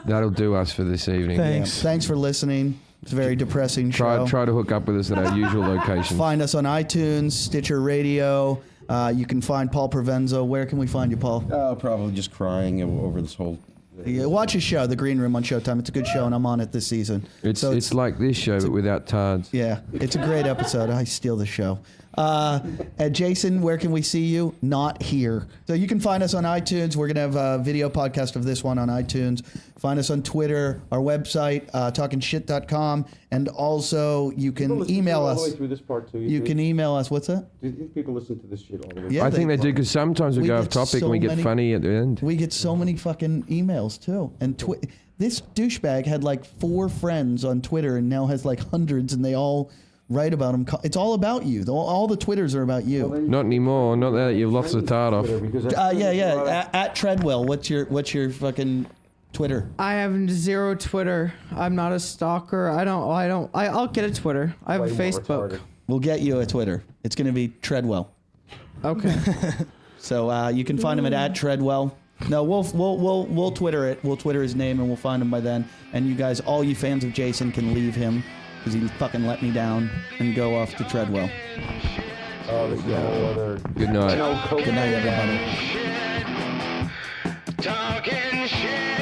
That'll do us for this evening. Thanks. Thanks for listening. It's a very depressing show. Try to hook up with us at our usual location. Find us on iTunes, Stitcher Radio. You can find Paul Provenza. Where can we find you, Paul? Probably just crying over this whole. Yeah, watch his show, The Green Room on Showtime. It's a good show, and I'm on it this season. It's like this show, but without tards. Yeah, it's a great episode. I steal the show. Jason, where can we see you? Not here. So you can find us on iTunes. We're going to have a video podcast of this one on iTunes. Find us on Twitter, our website, talkingshit.com. And also, you can email us. All the way through this part too. You can email us. What's that? Do you think people listen to this shit all the way? Yeah, I think they do because sometimes we go off get topic so and we get many- funny at the end. We get so many fucking emails, too. And this douchebag had like 4 friends on Twitter and now has like hundreds, and they all write about him. It's all about you. All the Twitters are about you. Not anymore. Not that you've lost the tard off. Yeah. At Treadwell, what's your fucking Twitter? I have 0 Twitter. I'm not a stalker. I'll get a Twitter. I have a Facebook. We'll get you a Twitter. It's going to be Treadwell. Okay. So you can find him at Treadwell. No, we'll Twitter it. We'll Twitter his name and we'll find him by then. And you guys, all you fans of Jason, can leave him because he fucking let me down and go off to Treadwell. Oh, this is a whole other. Good night. Good night, everybody. Talking shit.